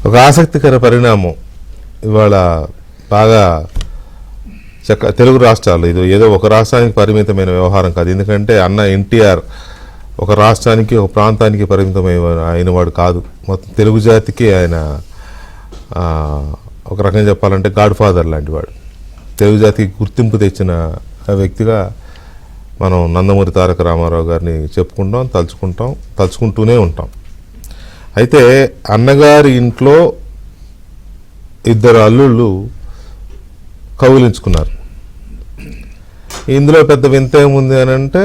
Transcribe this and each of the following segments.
ఒక ఆసక్తికర పరిణామం ఇవాళ బాగా తెలుగు రాష్ట్రాలు, ఇది ఏదో ఒక రాష్ట్రానికి పరిమితమైన వ్యవహారం కాదు. ఎందుకంటే అన్న ఎన్టీఆర్ ఒక రాష్ట్రానికి ఒక ప్రాంతానికి పరిమితమైన అయినవాడు కాదు. మొత్తం తెలుగు జాతికి ఆయన ఒక రకంగా చెప్పాలంటే గాడ్ ఫాదర్ లాంటి వాడు. తెలుగు జాతికి గుర్తింపు తెచ్చిన వ్యక్తిగా మనం నందమూరి తారక రామారావు గారిని చెప్పుకుంటాం, తలుచుకుంటూనే ఉంటాం. అయితే అన్నగారి ఇంట్లో ఇద్దరు అల్లుళ్ళు కౌగిలించుకున్నారు. ఇందులో పెద్ద వింత ఏముంది అని అంటే,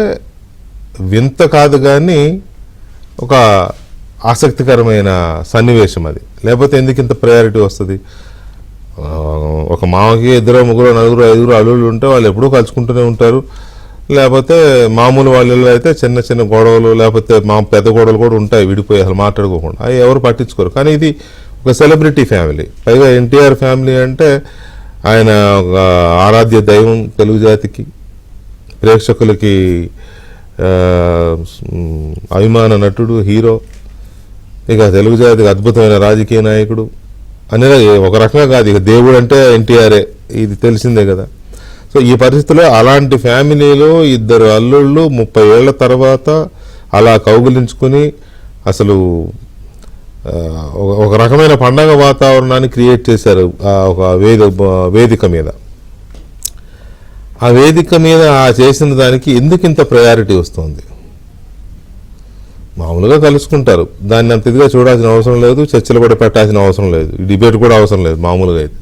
వింత కాదు కానీ ఒక ఆసక్తికరమైన సన్నివేశం అది. లేకపోతే ఎందుకు ఇంత ప్రయారిటీ వస్తుంది? ఒక మామకి ఇద్దరు ముగ్గురు నలుగురు ఐదుగురు అల్లుళ్ళు ఉంటే వాళ్ళు ఎప్పుడూ కలుసుకుంటూనే ఉంటారు. లేకపోతే మామూలు వాళ్ళలో అయితే చిన్న చిన్న గొడవలు, లేకపోతే పెద్ద గొడవలు కూడా ఉంటాయి విడిపోయి అసలు మాట్లాడుకోకుండా. అవి ఎవరు పట్టించుకోరు. కానీ ఇది ఒక సెలబ్రిటీ ఫ్యామిలీ, పైగా ఎన్టీఆర్ ఫ్యామిలీ అంటే ఆయన ఒక ఆరాధ్య దైవం తెలుగు జాతికి, ప్రేక్షకులకి అభిమాన నటుడు, హీరో, ఇక తెలుగు జాతికి అద్భుతమైన రాజకీయ నాయకుడు అనేది ఒక రకంగా కాదు, ఇక దేవుడు అంటే ఎన్టీఆరే, ఇది తెలిసిందే కదా. సో ఈ పరిస్థితిలో అలాంటి ఫ్యామిలీలో ఇద్దరు అల్లుళ్ళు 30 ఏళ్ల తర్వాత అలా కౌగిలించుకుని అసలు ఒక రకమైన పండగ వాతావరణాన్ని క్రియేట్ చేశారు ఒక వేదిక మీద. ఆ వేదిక మీద చేసిన దానికి ఎందుకు ఇంత ప్రయారిటీ వస్తుంది? మామూలుగా కలుసుకుంటారు, దాన్ని అంత ఇదిగా చూడాల్సిన అవసరం లేదు, చర్చలు కూడా పెట్టాల్సిన అవసరం లేదు, డిబేట్ కూడా అవసరం లేదు మామూలుగా అయితే.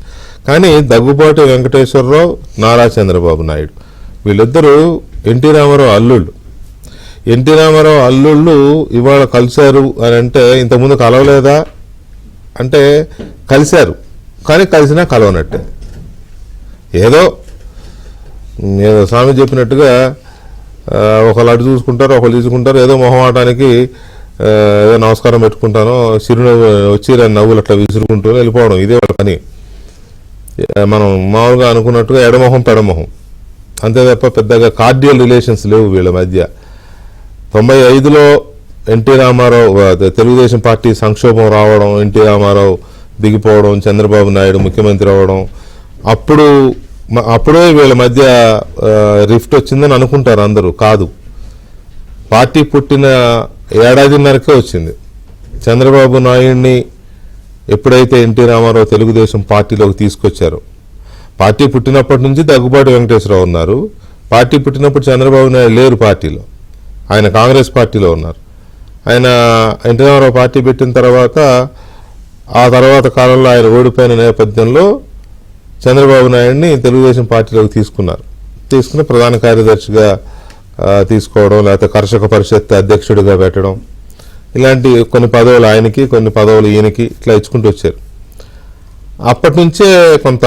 కానీ దగ్గుబాటి వెంకటేశ్వరరావు, నారా చంద్రబాబు నాయుడు వీళ్ళిద్దరూ ఎన్టీ రామారావు అల్లుళ్ళు. ఎన్టీ రామారావు అల్లుళ్ళు ఇవాళ కలిశారు అని అంటే, ఇంతకుముందు కలవలేదా అంటే కలిశారు, కానీ కలిసినా కలవనట్టే. ఏదో స్వామి చెప్పినట్టుగా ఒకళ్ళు అటు చూసుకుంటారు, ఒకళ్ళు తీసుకుంటారు, ఏదో మొహమాటానికి ఏదో నమస్కారం పెట్టుకుంటాను, చిరునవ్వు వచ్చి నవ్వులు అట్లా విసురుకుంటూ వెళ్ళిపోవడం, ఇదే వాళ్ళ పని. మనం మామూలుగా అనుకున్నట్టుగా ఎడమొహం పెడమొహం అంతే తప్ప పెద్దగా కార్డియల్ రిలేషన్స్ లేవు వీళ్ళ మధ్య. 95లో ఎన్టీ రామారావు తెలుగుదేశం పార్టీ సంక్షోభం రావడం, ఎన్టీ రామారావు దిగిపోవడం, చంద్రబాబు నాయుడు ముఖ్యమంత్రి అవ్వడం, అప్పుడే వీళ్ళ మధ్య రిఫ్ట్ వచ్చిందని అనుకుంటారు అందరూ. కాదు, పార్టీ పుట్టిన ఏడాదిన్నరకే వచ్చింది. చంద్రబాబు నాయుడిని ఎప్పుడైతే ఎన్టీ రామారావు తెలుగుదేశం పార్టీలోకి తీసుకొచ్చారో, పార్టీ పుట్టినప్పటి నుంచి దగ్గుబాటి వెంకటేశ్వరరావు ఉన్నారు. పార్టీ పుట్టినప్పుడు చంద్రబాబు నాయుడు లేరు పార్టీలో, ఆయన కాంగ్రెస్ పార్టీలో ఉన్నారు. ఆయన ఎన్టీ రామారావు పార్టీ పెట్టిన తర్వాత ఆ తర్వాత కాలంలో ఆయన ఓడిపోయిన నేపథ్యంలో చంద్రబాబు నాయుడిని తెలుగుదేశం పార్టీలోకి తీసుకుని ప్రధాన కార్యదర్శిగా తీసుకోవడం, లేకపోతే కర్షక పరిషత్ అధ్యక్షుడిగా పెట్టడం, ఇలాంటి కొన్ని పదవులు ఆయనకి, కొన్ని పదవులు ఈయనకి, ఇట్లా ఇచ్చుకుంటూ వచ్చారు. అప్పటి నుంచే కొంత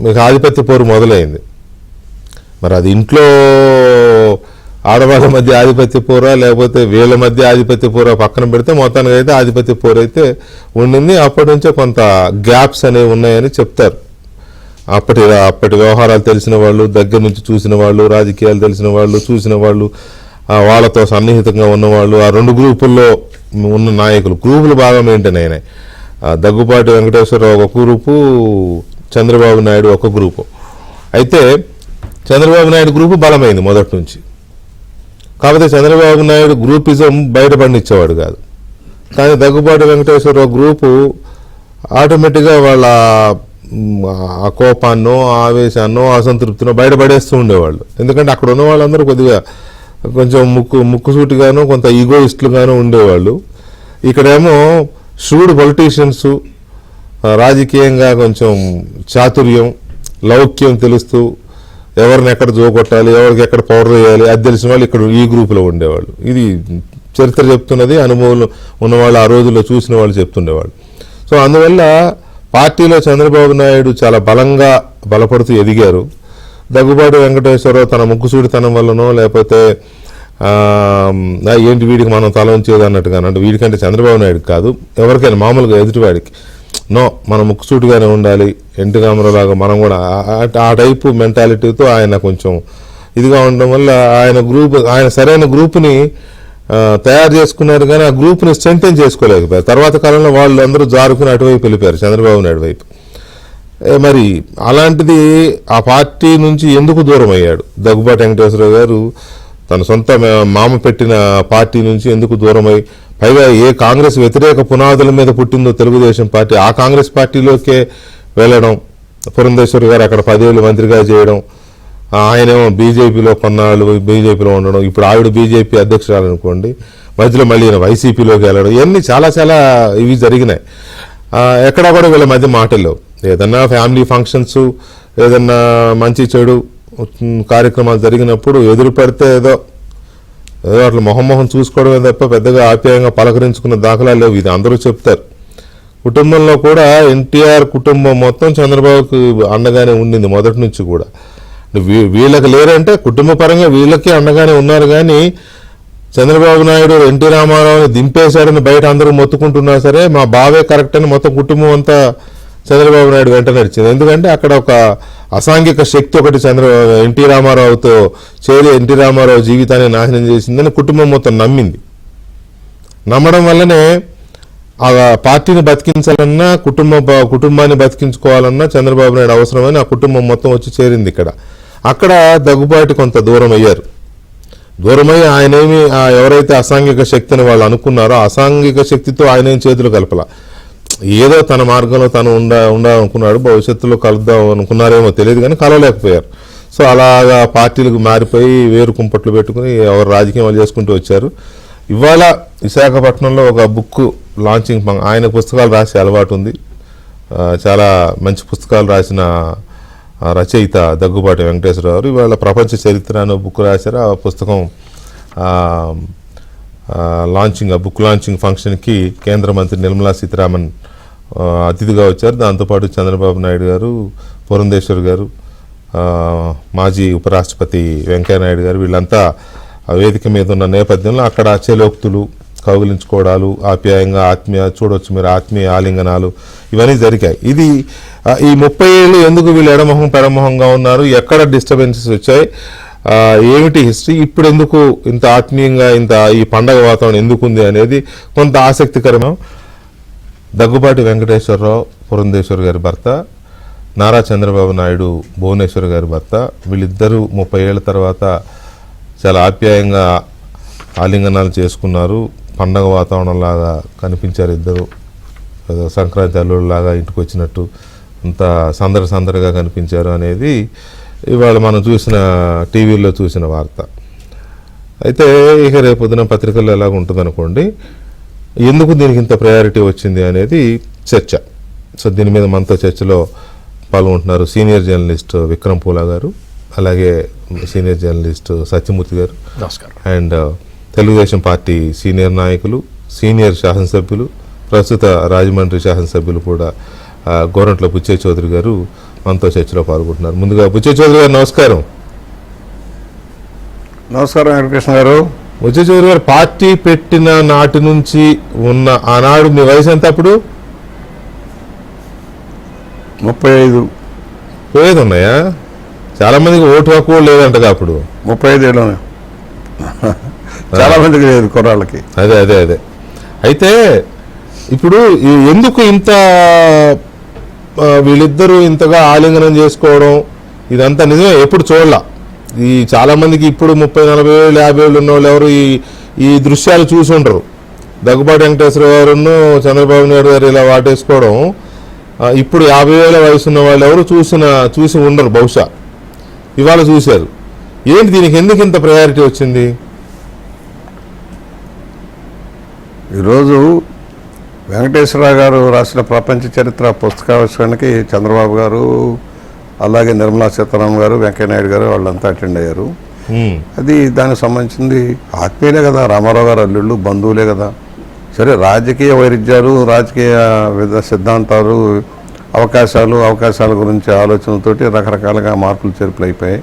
మీకు ఆధిపత్య పోరు మొదలైంది. మరి అది ఇంట్లో ఆడవాళ్ళ మధ్య ఆధిపత్య పోరా, లేకపోతే వీళ్ళ మధ్య ఆధిపత్య పోరా పక్కన పెడితే మొత్తానికి అయితే ఆధిపత్య పోరు అయితే ఉండింది. అప్పటి నుంచే కొంత గ్యాప్స్ అనేవి ఉన్నాయని చెప్తారు. అప్పటి వ్యవహారాలు తెలిసిన వాళ్ళు, దగ్గర నుంచి చూసిన వాళ్ళు, రాజకీయాలు తెలిసిన వాళ్ళు, చూసిన వాళ్ళు, వాళ్ళతో సన్నిహితంగా ఉన్నవాళ్ళు, ఆ రెండు గ్రూపుల్లో ఉన్న నాయకులు, గ్రూపులు బాగా మెయింటైన్ అయినాయి. దగ్గుబాటి వెంకటేశ్వరరావు ఒక గ్రూపు, చంద్రబాబు నాయుడు ఒక గ్రూపు. అయితే చంద్రబాబు నాయుడు గ్రూపు బలమైంది మొదటి నుంచి. కాకపోతే చంద్రబాబు నాయుడు గ్రూపిజం బయటపడినిచ్చేవాడు కాదు. కానీ దగ్గుబాటి వెంకటేశ్వరరావు గ్రూపు ఆటోమేటిక్గా వాళ్ళ ఆ కోపాన్నో, ఆవేశాన్నో, అసంతృప్తినో బయటపడేస్తూ ఉండేవాళ్ళు. ఎందుకంటే అక్కడ ఉన్న వాళ్ళందరూ కొద్దిగా కొంచెం ముక్కుసూటిగాను, కొంత ఈగోయిస్టులుగాను ఉండేవాళ్ళు. ఇక్కడేమో షూడ్ పొలిటీషియన్స్, రాజకీయంగా కొంచెం చాతుర్యం, లౌక్యం తెలుస్తూ ఎవరిని ఎక్కడ జోగొట్టాలి, ఎవరికి ఎక్కడ పవర్ వేయాలి అది తెలిసిన వాళ్ళు ఇక్కడ ఈ గ్రూపులో ఉండేవాళ్ళు. ఇది చరిత్ర చెప్తున్నది, అనుభవం ఉన్నవాళ్ళు, ఆ రోజుల్లో చూసిన వాళ్ళు చెప్తుండేవాళ్ళు. సో అందువల్ల పార్టీలో చంద్రబాబు నాయుడు చాలా బలపడుతూ ఎదిగారు. దగ్గుబాటి వెంకటేశ్వరరావు తన ముక్కుసూడితనం వల్లనో, లేకపోతే ఏంటి వీడికి మనం తల ఉంచేది అన్నట్టుగా, అంటే వీడికంటే చంద్రబాబు నాయుడు కాదు, ఎవరికైనా మామూలుగా ఎదుటివాడికి నో మనం ముక్కుసూటిగానే ఉండాలి, ఎన్టీ రామారావు లాగా మనం కూడా ఆ టైపు మెంటాలిటీతో ఆయన కొంచెం ఇదిగా ఉండడం వల్ల ఆయన సరైన గ్రూపుని తయారు చేసుకున్నారు, కానీ ఆ గ్రూప్ని స్ట్రెంథెన్ చేసుకోలేకపోయారు. తర్వాత కాలంలో వాళ్ళు అందరూ జారుకుని అటువైపు వెళ్ళిపోయారు, చంద్రబాబు నాయుడు వైపు. మరి అలాంటిది ఆ పార్టీ నుంచి ఎందుకు దూరం అయ్యాడు దగ్గుబాటి వెంకటేశ్వరరావు గారు? తన సొంత మామ పెట్టిన పార్టీ నుంచి ఎందుకు దూరమై, పైగా ఏ కాంగ్రెస్ వ్యతిరేక పునాదుల మీద పుట్టిందో తెలుగుదేశం పార్టీ, ఆ కాంగ్రెస్ పార్టీలోకే వెళ్ళడం, పురంధేశ్వరి గారు అక్కడ 10 ఏళ్ళు మంత్రిగా చేయడం, ఆయనేమో బీజేపీలో కొన్నాళ్ళు బీజేపీలో ఉండడం, ఇప్పుడు ఆవిడ బీజేపీ అధ్యక్షురాలు అనుకోండి, మధ్యలో మళ్ళీ వైసీపీలోకి వెళ్ళడం, ఇవన్నీ చాలా చాలా ఇవి జరిగినాయి. ఎక్కడా కూడా వీళ్ళ మధ్య మాటల్లో ఏదన్నా ఫ్యామిలీ ఫంక్షన్స్, ఏదన్నా మంచి చెడు కార్యక్రమాలు జరిగినప్పుడు ఎదురు పెడితే ఏదో అట్లా మొహం చూసుకోవడమే తప్ప పెద్దగా ఆప్యాయంగా పలకరించుకున్న దాఖలా లేవు. ఇది అందరూ చెప్తారు. కుటుంబంలో కూడా ఎన్టీఆర్ కుటుంబం మొత్తం చంద్రబాబుకి అండగానే ఉండింది మొదటి నుంచి కూడా. వీళ్ళకి లేరంటే కుటుంబ పరంగా వీళ్ళకి అండగానే ఉన్నారు, కానీ చంద్రబాబు నాయుడు ఎన్టీ రామారావుని దింపేశాడని బయట అందరూ మొత్తుకుంటున్నా సరే మా బావే కరెక్ట్ అని మొత్తం కుటుంబం అంతా చంద్రబాబు నాయుడు వెంట నడిచింది. ఎందుకంటే అక్కడ ఒక అసాంఘిక శక్తి ఒకటి ఎన్టీ రామారావుతో చేరి ఎన్టీ రామారావు జీవితాన్ని నాశనం చేసిందని కుటుంబం మొత్తం నమ్మింది. నమ్మడం వల్లనే ఆ పార్టీని బతికించాలన్నా కుటుంబాన్ని బతికించుకోవాలన్నా చంద్రబాబు నాయుడు అవసరమని ఆ కుటుంబం మొత్తం వచ్చి చేరింది ఇక్కడ. అక్కడ దగ్గుబాటి కొంత దూరం అయ్యారు. దూరమై ఆయనేమి ఎవరైతే అసాంఘిక శక్తిని వాళ్ళు అనుకున్నారో అసాంఘిక శక్తితో ఆయనేం చేతులు కలపల. ఏదో తన మార్గంలో తను ఉండాలనుకున్నాడు, భవిష్యత్తులో కలుద్దాం అనుకున్నారేమో తెలియదు, కానీ కలవలేకపోయారు. సో అలాగా పార్టీలకు మారిపోయి వేరు కుంపట్లు పెట్టుకుని ఎవరు రాజకీయాలు చేసుకుంటూ వచ్చారు. ఇవాళ విశాఖపట్నంలో ఒక బుక్ లాంచింగ్, ఆయన పుస్తకాలు రాసే అలవాటు ఉంది, చాలా మంచి పుస్తకాలు రాసిన రచయిత దగ్గుబాటి వెంకటేశ్వరరావు గారు ఇవాళ ప్రపంచ చరిత్ర అనే బుక్ రాశారు. ఆ పుస్తకం బుక్ లాంచింగ్ ఫంక్షన్కి కేంద్ర మంత్రి నిర్మలా సీతారామన్ అతిథిగా వచ్చారు. దాంతోపాటు చంద్రబాబు నాయుడు గారు, పురంధేశ్వర్ గారు, మాజీ ఉపరాష్ట్రపతి వెంకయ్యనాయుడు గారు, వీళ్ళంతా వేదిక మీద ఉన్న నేపథ్యంలో అక్కడ చేలోక్తులు, కౌగిలించుకోవడాలు, ఆప్యాయంగా చూడవచ్చు మీరు ఆత్మీయ ఆలింగనాలు ఇవన్నీ జరిగాయి. ఇది ఈ 30 ఏళ్ళు ఎందుకు వీళ్ళు ఎడమొహం పెడమొహంగా ఉన్నారు, ఎక్కడ డిస్టర్బెన్సెస్ వచ్చాయి, ఏమిటి హిస్టరీ, ఇప్పుడు ఎందుకు ఇంత ఆత్మీయంగా ఈ పండగ వాతావరణం ఎందుకు ఉంది అనేది కొంత ఆసక్తికరమే. దగ్గుబాటి వెంకటేశ్వరరావు పురంధేశ్వర్ గారి భర్త, నారా చంద్రబాబు నాయుడు భువనేశ్వర్ గారి భర్త, వీళ్ళిద్దరూ 30 ఏళ్ల తర్వాత చాలా ఆప్యాయంగా ఆలింగనాలు చేసుకున్నారు. పండగ వాతావరణంలాగా కనిపించారు ఇద్దరు, సంక్రాంతి అల్లుళ్ళలాగా ఇంటికి వచ్చినట్టు అంత సందడిగా కనిపించారు అనేది ఇవాళ మనం చూసిన టీవీల్లో చూసిన వార్త. అయితే ఇక రేపొద్దున పత్రికల్లో ఎలాగ ఉంటుంది అనుకోండి, ఎందుకు దీనికి ఇంత ప్రయారిటీ వచ్చింది అనేది చర్చ. సో దీని మీద మనతో చర్చలో పాల్గొంటున్నారు సీనియర్ జర్నలిస్ట్ విక్రమ్ పూలా గారు, అలాగే సీనియర్ జర్నలిస్ట్ సత్యమూర్తి గారు, నమస్కారం, అండ్ తెలుగుదేశం పార్టీ సీనియర్ నాయకులు, సీనియర్ శాసనసభ్యులు, ప్రస్తుత రాజమండ్రి శాసనసభ్యులు కూడా గోరంట్ల బుచ్చయ్య చౌదరి గారు మనతో చర్చలో పాల్గొంటున్నారు. ముందుగా బుచ్చయ్య చౌదరి గారు నమస్కారం. నమస్కారం వెంకటకృష్ణ గారు. బుచ్చయ్య చౌదరి గారు, పార్టీ పెట్టిన నాటి నుంచి ఉన్న ఆనాడు మీ వయసు ఎంత? అప్పుడు 35 ఉన్నాయా? చాలా మందికి ఓటు హక్కు లేదంటగా అప్పుడు. 35 ఏళ్ళు చాలా మందికి లేదు కుర్రాళ్ళకి. అదే అయితే ఇప్పుడు ఎందుకు ఇంత వీళ్ళిద్దరూ ఇంతగా ఆలింగనం చేసుకోవడం ఇదంతా నిజమే, ఎప్పుడు చూడాల. ఈ చాలా మందికి ఇప్పుడు 30, 40 ఏళ్ళు 50 ఏళ్ళు ఉన్న వాళ్ళు ఎవరు ఈ దృశ్యాలు చూసి ఉండరు. దగ్గుబాటి వెంకటేశ్వర గారును చంద్రబాబు నాయుడు గారు ఇలా వాటేసుకోవడం ఇప్పుడు 50 ఏళ్ళ వయసు ఉన్న వాళ్ళు ఎవరు చూసి ఉండరు, బహుశా ఇవాళ చూశారు. ఏంటి దీనికి ఎందుకు ఇంత ప్రయారిటీ వచ్చింది? ఈరోజు వెంకటేశ్వరరావు గారు రాసిన ప్రపంచ చరిత్ర పుస్తకావిష్కరణకి చంద్రబాబు గారు, అలాగే నిర్మలా సీతారామన్ గారు, వెంకయ్యనాయుడు గారు వాళ్ళంతా అటెండ్ అయ్యారు. అది దానికి సంబంధించింది ఆత్మీయులే కదా, రామారావు గారు అల్లుళ్ళు, బంధువులే కదా. సరే, రాజకీయ వైరుధ్యాలు, రాజకీయ సిద్ధాంతాలు, అవకాశాల గురించి ఆలోచనతోటి రకరకాలుగా మార్పులు చేర్పులు అయిపోయాయి.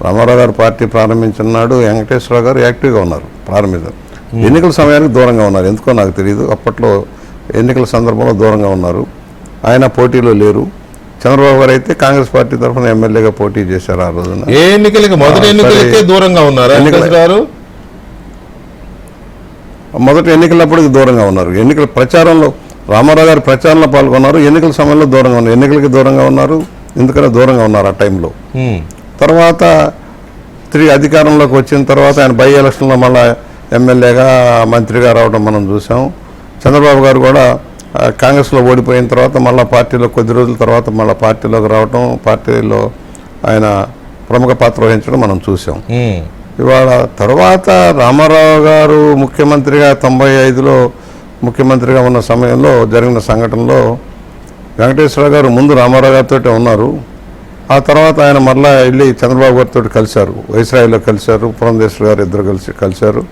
రామారావు గారు పార్టీ ప్రారంభించిన నాడు వెంకటేశ్వరరావు గారు యాక్టివ్గా ఉన్నారు. ప్రారంభించారు, ఎన్నికల సమయానికి దూరంగా ఉన్నారు, ఎందుకో నాకు తెలియదు. అప్పట్లో ఎన్నికల సందర్భంలో దూరంగా ఉన్నారు, ఆయన పోటీలో లేరు. చంద్రబాబు గారు అయితే కాంగ్రెస్ పార్టీ తరఫున ఎమ్మెల్యేగా పోటీ చేశారు ఆ రోజున. ఏ ఎన్నికలకి? మొదటి ఎన్నికలకే దూరంగా ఉన్నారు మొదటి ఎన్నికలప్పటికి దూరంగా ఉన్నారు. ఎన్నికల ప్రచారంలో రామారావు గారి ప్రచారంలో పాల్గొన్నారు, ఎన్నికల సమయంలో దూరంగా ఉన్నారు, ఎన్నికలకి దూరంగా ఉన్నారు, ఎందుకనే దూరంగా ఉన్నారు ఆ టైంలో. తర్వాత తిరిగి అధికారంలోకి వచ్చిన తర్వాత ఆయన బై ఎలక్షన్లో మళ్ళీ ఎమ్మెల్యేగా మంత్రిగా రావడం మనం చూసాం. చంద్రబాబు గారు కూడా కాంగ్రెస్లో ఓడిపోయిన తర్వాత మళ్ళీ పార్టీలో కొద్ది రోజుల తర్వాత మళ్ళీ పార్టీలోకి రావడం, పార్టీలో ఆయన ప్రముఖ పాత్ర వహించడం మనం చూసాం. ఇవాళ తర్వాత రామారావు గారు ముఖ్యమంత్రిగా 95లో ముఖ్యమంత్రిగా ఉన్న సమయంలో జరిగిన సంఘటనలో వెంకటేశ్వర గారు ముందు రామారావు గారితో ఉన్నారు. ఆ తర్వాత ఆయన మరలా వెళ్ళి చంద్రబాబు గారితో కలిశారు, వైస్రాయిలో కలిశారు, పురంధేశ్వర గారు ఇద్దరు కలిశారు.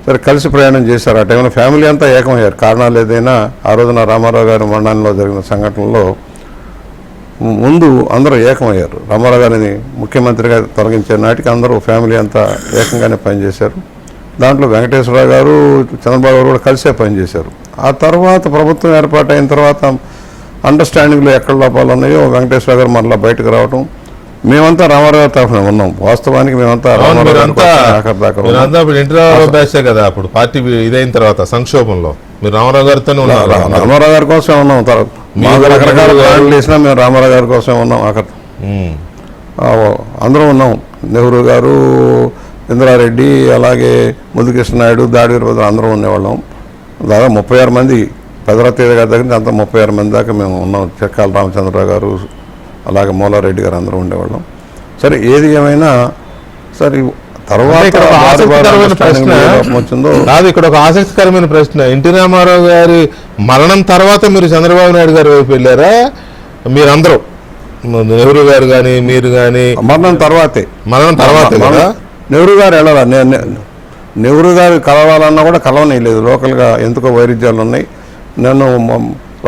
సరే కలిసి ప్రయాణం చేశారు. ఆ టైంలో ఫ్యామిలీ అంతా ఏకమయ్యారు. కారణాలు ఏదైనా ఆ రోజున రామారావు గారి మరణంలో జరిగిన సంఘటనలో ముందు అందరూ ఏకమయ్యారు. రామారావు గారిని ముఖ్యమంత్రిగా తొలగించే నాటికి అందరూ ఫ్యామిలీ అంతా ఏకంగానే పనిచేశారు. దాంట్లో వెంకటేశ్వర గారు చంద్రబాబు గారు కూడా కలిసే పనిచేశారు. ఆ తర్వాత ప్రభుత్వం ఏర్పాటైన తర్వాత అండర్స్టాండింగ్లో ఎక్కడ లోపాలు ఉన్నాయో వెంకటేశ్వర గారు మరలా బయటకు రావడం, మేమంతా రామారావు గారి తరఫున ఉన్నాం. వాస్తవానికి మేమంతా కదా అప్పుడు పార్టీ ఇదైన తర్వాత సంక్షోభంలో మీరు రామారావు గారితోనే ఉన్నారు. రామారావు గారి కోసం ఉన్నాం. తర్వాత రకరకాల ప్లాన్లు వేసినా మేము రామారావు గారి కోసం ఉన్నాం. అక్కడ అందరం ఉన్నాం. నెహ్రూ గారు, ఇందిరారెడ్డి, అలాగే ముద్దుకృష్ణ నాయుడు, దాడి వీరభద్ర అందరం ఉండేవాళ్ళం. దాదాపు 36 మంది పెదరతీయ గారి దగ్గర నుంచి అంతా 36 మంది దాకా మేము ఉన్నాం. చెక్కాల రామచంద్రరావు గారు, అలాగే మూలారెడ్డి గారు అందరూ ఉండేవాళ్ళం. సరే ఏది ఏమైనా సరే తర్వాత ఇక్కడ ఒక ఆసక్తికరమైన ప్రశ్న, ఎన్టీ రామారావు గారి మరణం తర్వాత మీరు చంద్రబాబు నాయుడు గారి వైపు వెళ్ళారా? మీరందరూ నెహ్రూ గారు కానీ మీరు కానీ మరణం తర్వాతే నెహ్రూ గారు వెళ్ళాలా? నెహ్రూ గారు కలవాలన్నా కూడా కలవనీయలేదు. లోకల్గా ఎందుకో వైరుధ్యాలు ఉన్నాయి. నేను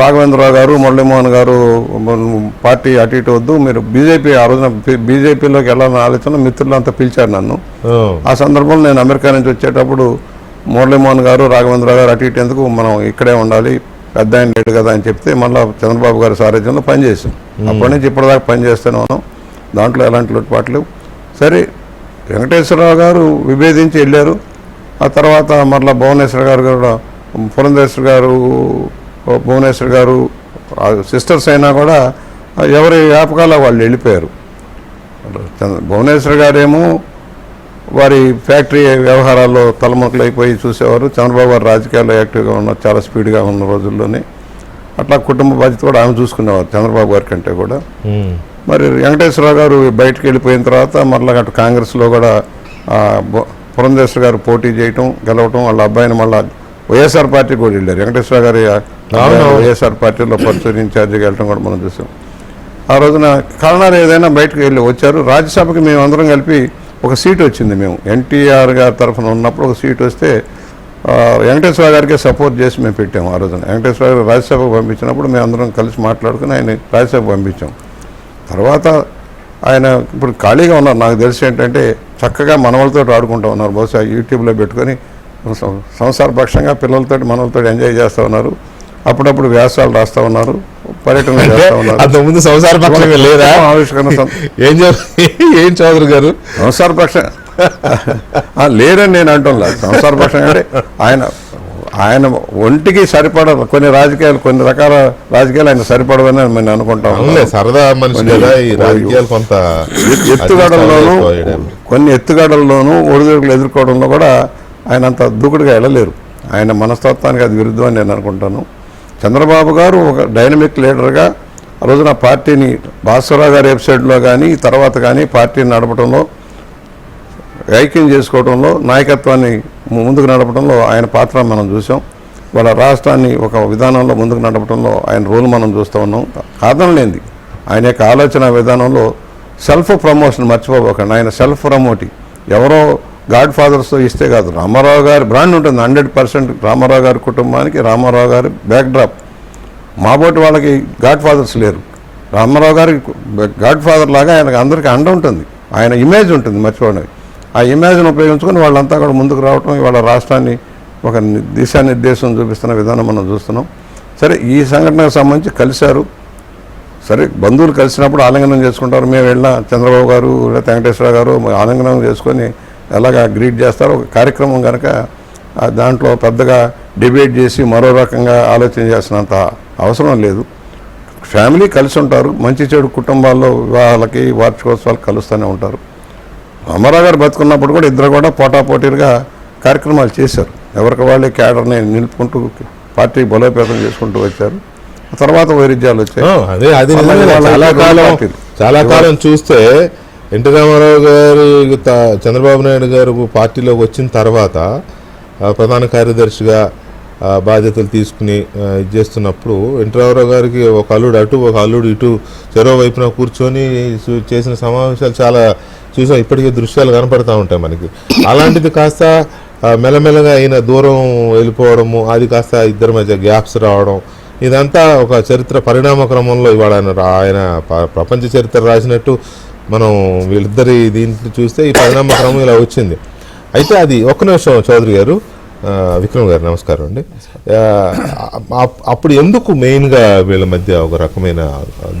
రాఘవేంద్రరావు గారు, మురళీమోహన్ గారు పార్టీ అటు ఇటు వద్దు, మీరు బీజేపీ ఆ రోజున బీజేపీలోకి వెళ్ళాలని ఆలోచన మిత్రులు అంతా పిలిచారు నన్ను. ఆ సందర్భంలో నేను అమెరికా నుంచి వచ్చేటప్పుడు మురళీమోహన్ గారు, రాఘవేంద్రరావు గారు అటు ఇటు ఎందుకు, మనం ఇక్కడే ఉండాలి, పెద్ద ఆయన లేడు కదా అని చెప్తే మళ్ళీ చంద్రబాబు గారి సారథ్యంలో పనిచేసాం. అప్పటి నుంచి ఇప్పటిదాకా పనిచేస్తూనే ఉన్నాం. దాంట్లో ఎలాంటి లోటుపాట్లు. సరే వెంకటేశ్వరరావు గారు విభేదించి వెళ్ళారు. ఆ తర్వాత మరలా భువనేశ్వర్ గారు కూడా, పురంధేశ్వర్ గారు, భువనేశ్వర్ గారు సిస్టర్స్ అయినా కూడా ఎవరి వ్యాపకాల వాళ్ళు వెళ్ళిపోయారు. భువనేశ్వర్ గారేమో వారి ఫ్యాక్టరీ వ్యవహారాల్లో తలమునకలు అయిపోయి చూసేవారు. చంద్రబాబు గారు రాజకీయాల్లో యాక్టివ్గా ఉన్నారు, చాలా స్పీడ్గా ఉన్న రోజుల్లోనే. అట్లా కుటుంబ బాధ్యత కూడా ఆమె చూసుకునేవారు చంద్రబాబు గారి కంటే కూడా. మరి వెంకటేశ్వరరావు గారు బయటకు వెళ్ళిపోయిన తర్వాత మరలా అటు కాంగ్రెస్లో కూడా పురంధేశ్వర్ గారు పోటీ చేయటం, గెలవటం, వాళ్ళ అబ్బాయిని మళ్ళీ వైఎస్ఆర్ పార్టీ కూడా వెళ్ళారు. వెంకటేశ్వర గారి వైఎస్ఆర్ పార్టీలో పర్సూర్ ఇన్ఛార్జిగా వెళ్ళడం కూడా మనం చూసాం. ఆ రోజున కారణాలు ఏదైనా బయటకు వెళ్ళి వచ్చారు. రాజ్యసభకి మేము అందరం కలిపి ఒక సీటు వచ్చింది. మేము ఎన్టీఆర్ గారి తరఫున ఉన్నప్పుడు ఒక సీటు వస్తే వెంకటేశ్వర గారికి సపోర్ట్ చేసి మేము పెట్టాము. ఆ రోజున వెంకటేశ్వర గారు రాజ్యసభకు పంపించినప్పుడు మేము అందరం కలిసి మాట్లాడుకుని ఆయన రాజ్యసభకు పంపించాం. తర్వాత ఆయన ఇప్పుడు ఖాళీగా ఉన్నారు. నాకు తెలిసి ఏంటంటే చక్కగా మనవలతో ఆడుకుంటూ ఉన్నారు. బహుశా యూట్యూబ్లో పెట్టుకొని సంసారపక్షంగా పిల్లలతో మనలతో ఎంజాయ్ చేస్తూ ఉన్నారు. అప్పుడప్పుడు వ్యాసాలు రాస్తూ ఉన్నారు, పర్యటన చేస్తూ ఉన్నారు. అంతకుముందు సంసారపక్షంగా లేదా ఆవిష్కరణ ఏం చౌదరి గారు సంసారపక్ష లేరని నేను అంటున్నా. సంసారపక్షంగా అంటే ఆయన ఒంటికి సరిపడ కొన్ని రాజకీయాలు, కొన్ని రకాల రాజకీయాలు ఆయన సరిపడవని మేము అనుకుంటాం. సరదా మనిషి కదా ఈ రాజకీయాలు. కొంత ఎత్తుగడల్లోనూ కొన్ని ఎత్తుగడల్లోనూ ఒడిదుడుకులు ఎదుర్కోవడంలో కూడా ఆయన అంత దూకుడుగా వెళ్ళలేరు. ఆయన మనస్తత్వానికి అది విరుద్ధం అని నేను అనుకుంటాను. చంద్రబాబు గారు ఒక డైనమిక్ లీడర్గా ఆ రోజున పార్టీని భాస్కరరావు గారి వెబ్సైట్లో కానీ తర్వాత కానీ పార్టీని నడపడంలో, ఐక్యం చేసుకోవడంలో, నాయకత్వాన్ని ముందుకు నడపడంలో ఆయన పాత్ర మనం చూసాం. వాళ్ళ రాష్ట్రాన్ని ఒక విధానంలో ముందుకు నడపడంలో ఆయన రోల్ మనం చూస్తూ ఉన్నాం. కాదనలేంది ఆయన యొక్క ఆలోచన విధానంలో సెల్ఫ్ ప్రమోషన్ మర్చిపోబోకండి. ఆయన సెల్ఫ్ ప్రమోటి ఎవరో గాడ్ ఫాదర్స్తో ఇస్తే కాదు, రామారావు గారి బ్రాండ్ ఉంటుంది 100%. రామారావు గారి కుటుంబానికి రామారావు గారి బ్యాక్డ్రాప్. మాబోటి వాళ్ళకి గాడ్ ఫాదర్స్ లేరు. రామారావు గారి గాడ్ ఫాదర్ లాగా ఆయనకు అందరికీ అండ ఉంటుంది. ఆయన ఇమేజ్ ఉంటుంది మర్చిపోండి. ఆ ఇమేజ్ను ఉపయోగించుకొని వాళ్ళంతా కూడా ముందుకు రావటం, వాళ్ళ రాష్ట్రాన్ని ఒక దిశానిర్దేశం చూపిస్తున్న విధానం మనం చూస్తున్నాం. సరే ఈ సంఘటనకు సంబంధించి కలిశారు. సరే బంధువులు కలిసినప్పుడు ఆలింగనం చేసుకుంటారు. మేము వెళ్ళిన చంద్రబాబు గారు లేదా వెంకటేశ్వర గారు ఆలింగనం చేసుకొని ఎలాగా గ్రీట్ చేస్తారో ఒక కార్యక్రమం కనుక దాంట్లో పెద్దగా డిబేట్ చేసి మరో రకంగా ఆలోచన చేసినంత అవసరం లేదు. ఫ్యామిలీ కలిసి ఉంటారు, మంచి చెడు కుటుంబాల్లో వివాహాలకి వార్షికోత్సవాలు కలుస్తూనే ఉంటారు. రామారావు గారు బతుకున్నప్పుడు కూడా ఇద్దరు కూడా పోటాపోటీలుగా కార్యక్రమాలు చేశారు. ఎవరికి వాళ్ళే క్యాడర్ని నిలుపుకుంటూ పార్టీ బలోపేతం చేసుకుంటూ వచ్చారు. తర్వాత వైరుధ్యాలు వచ్చాయి. అదే అది చాలా కాలం చూస్తే ఎన్టీ రామారావు గారు చంద్రబాబు నాయుడు గారు పార్టీలోకి వచ్చిన తర్వాత ప్రధాన కార్యదర్శిగా బాధ్యతలు తీసుకుని ఇది చేస్తున్నప్పుడు ఎన్టీ రామారావు గారికి ఒక అల్లుడు అటు ఒక అల్లుడు ఇటు చెరో వైపున కూర్చొని చేసిన సమావేశాలు చాలా చూసాం. ఇప్పటికీ దృశ్యాలు కనపడతా ఉంటాయి మనకి. అలాంటిది కాస్త మెల్లమెల్లగా ఆయన దూరం వెళ్ళిపోవడము, అది కాస్త ఇద్దరి మధ్య గ్యాప్స్ రావడం, ఇదంతా ఒక చరిత్ర పరిణామ క్రమంలో ఇవాళ ఆయన ప్రపంచ చరిత్ర రాసినట్టు మనం వీళ్ళిద్దరి దీంట్లో చూస్తే ఈ పరిణామ క్రమం ఇలా వచ్చింది. అయితే అది ఒక్క నిమిషం చౌదరి గారు, విక్రమ్ గారు నమస్కారం అండి. అప్పుడు ఎందుకు మెయిన్గా వీళ్ళ మధ్య ఒక రకమైన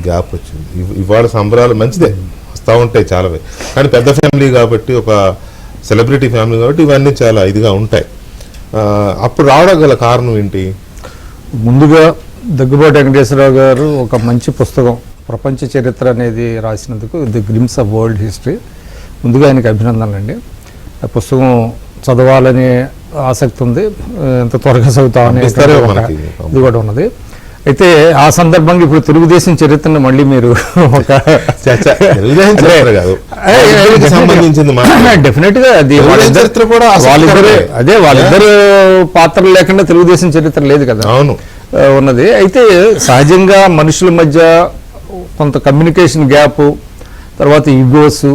గ్యాప్ వచ్చింది? ఇవాళ సంబరాలు మంచిదే వస్తూ ఉంటాయి చాలా, కానీ పెద్ద ఫ్యామిలీ కాబట్టి, ఒక సెలబ్రిటీ ఫ్యామిలీ కాబట్టి ఇవన్నీ చాలా ఇదిగా ఉంటాయి. అప్పుడు రావడం గల కారణం ఏంటి? ముందుగా దగ్గుబాటి వెంకటేశ్వరరావు గారు ఒక మంచి పుస్తకం ప్రపంచ చరిత్ర అనేది రాసినందుకు the glimpses of world history, ముందుగా ఆయనకి అభినందనలు అండి. ఆ పుస్తకం చదవాలనే ఆసక్తి ఉంది, ఎంత త్వరగా చదువుతామనే ఇది కూడా ఉన్నది. అయితే ఆ సందర్భంగా ఇప్పుడు తెలుగుదేశం చరిత్రను మళ్ళీ మీరు ఒక డెఫినెట్ గా అది వాళ్ళిద్దరు పాత్రలు లేకుండా తెలుగుదేశం చరిత్ర లేదు కదా. అవును, ఉన్నది. అయితే సహజంగా మనుషుల మధ్య కొంత కమ్యూనికేషన్ గ్యాప్, తర్వాత ఈగోస్,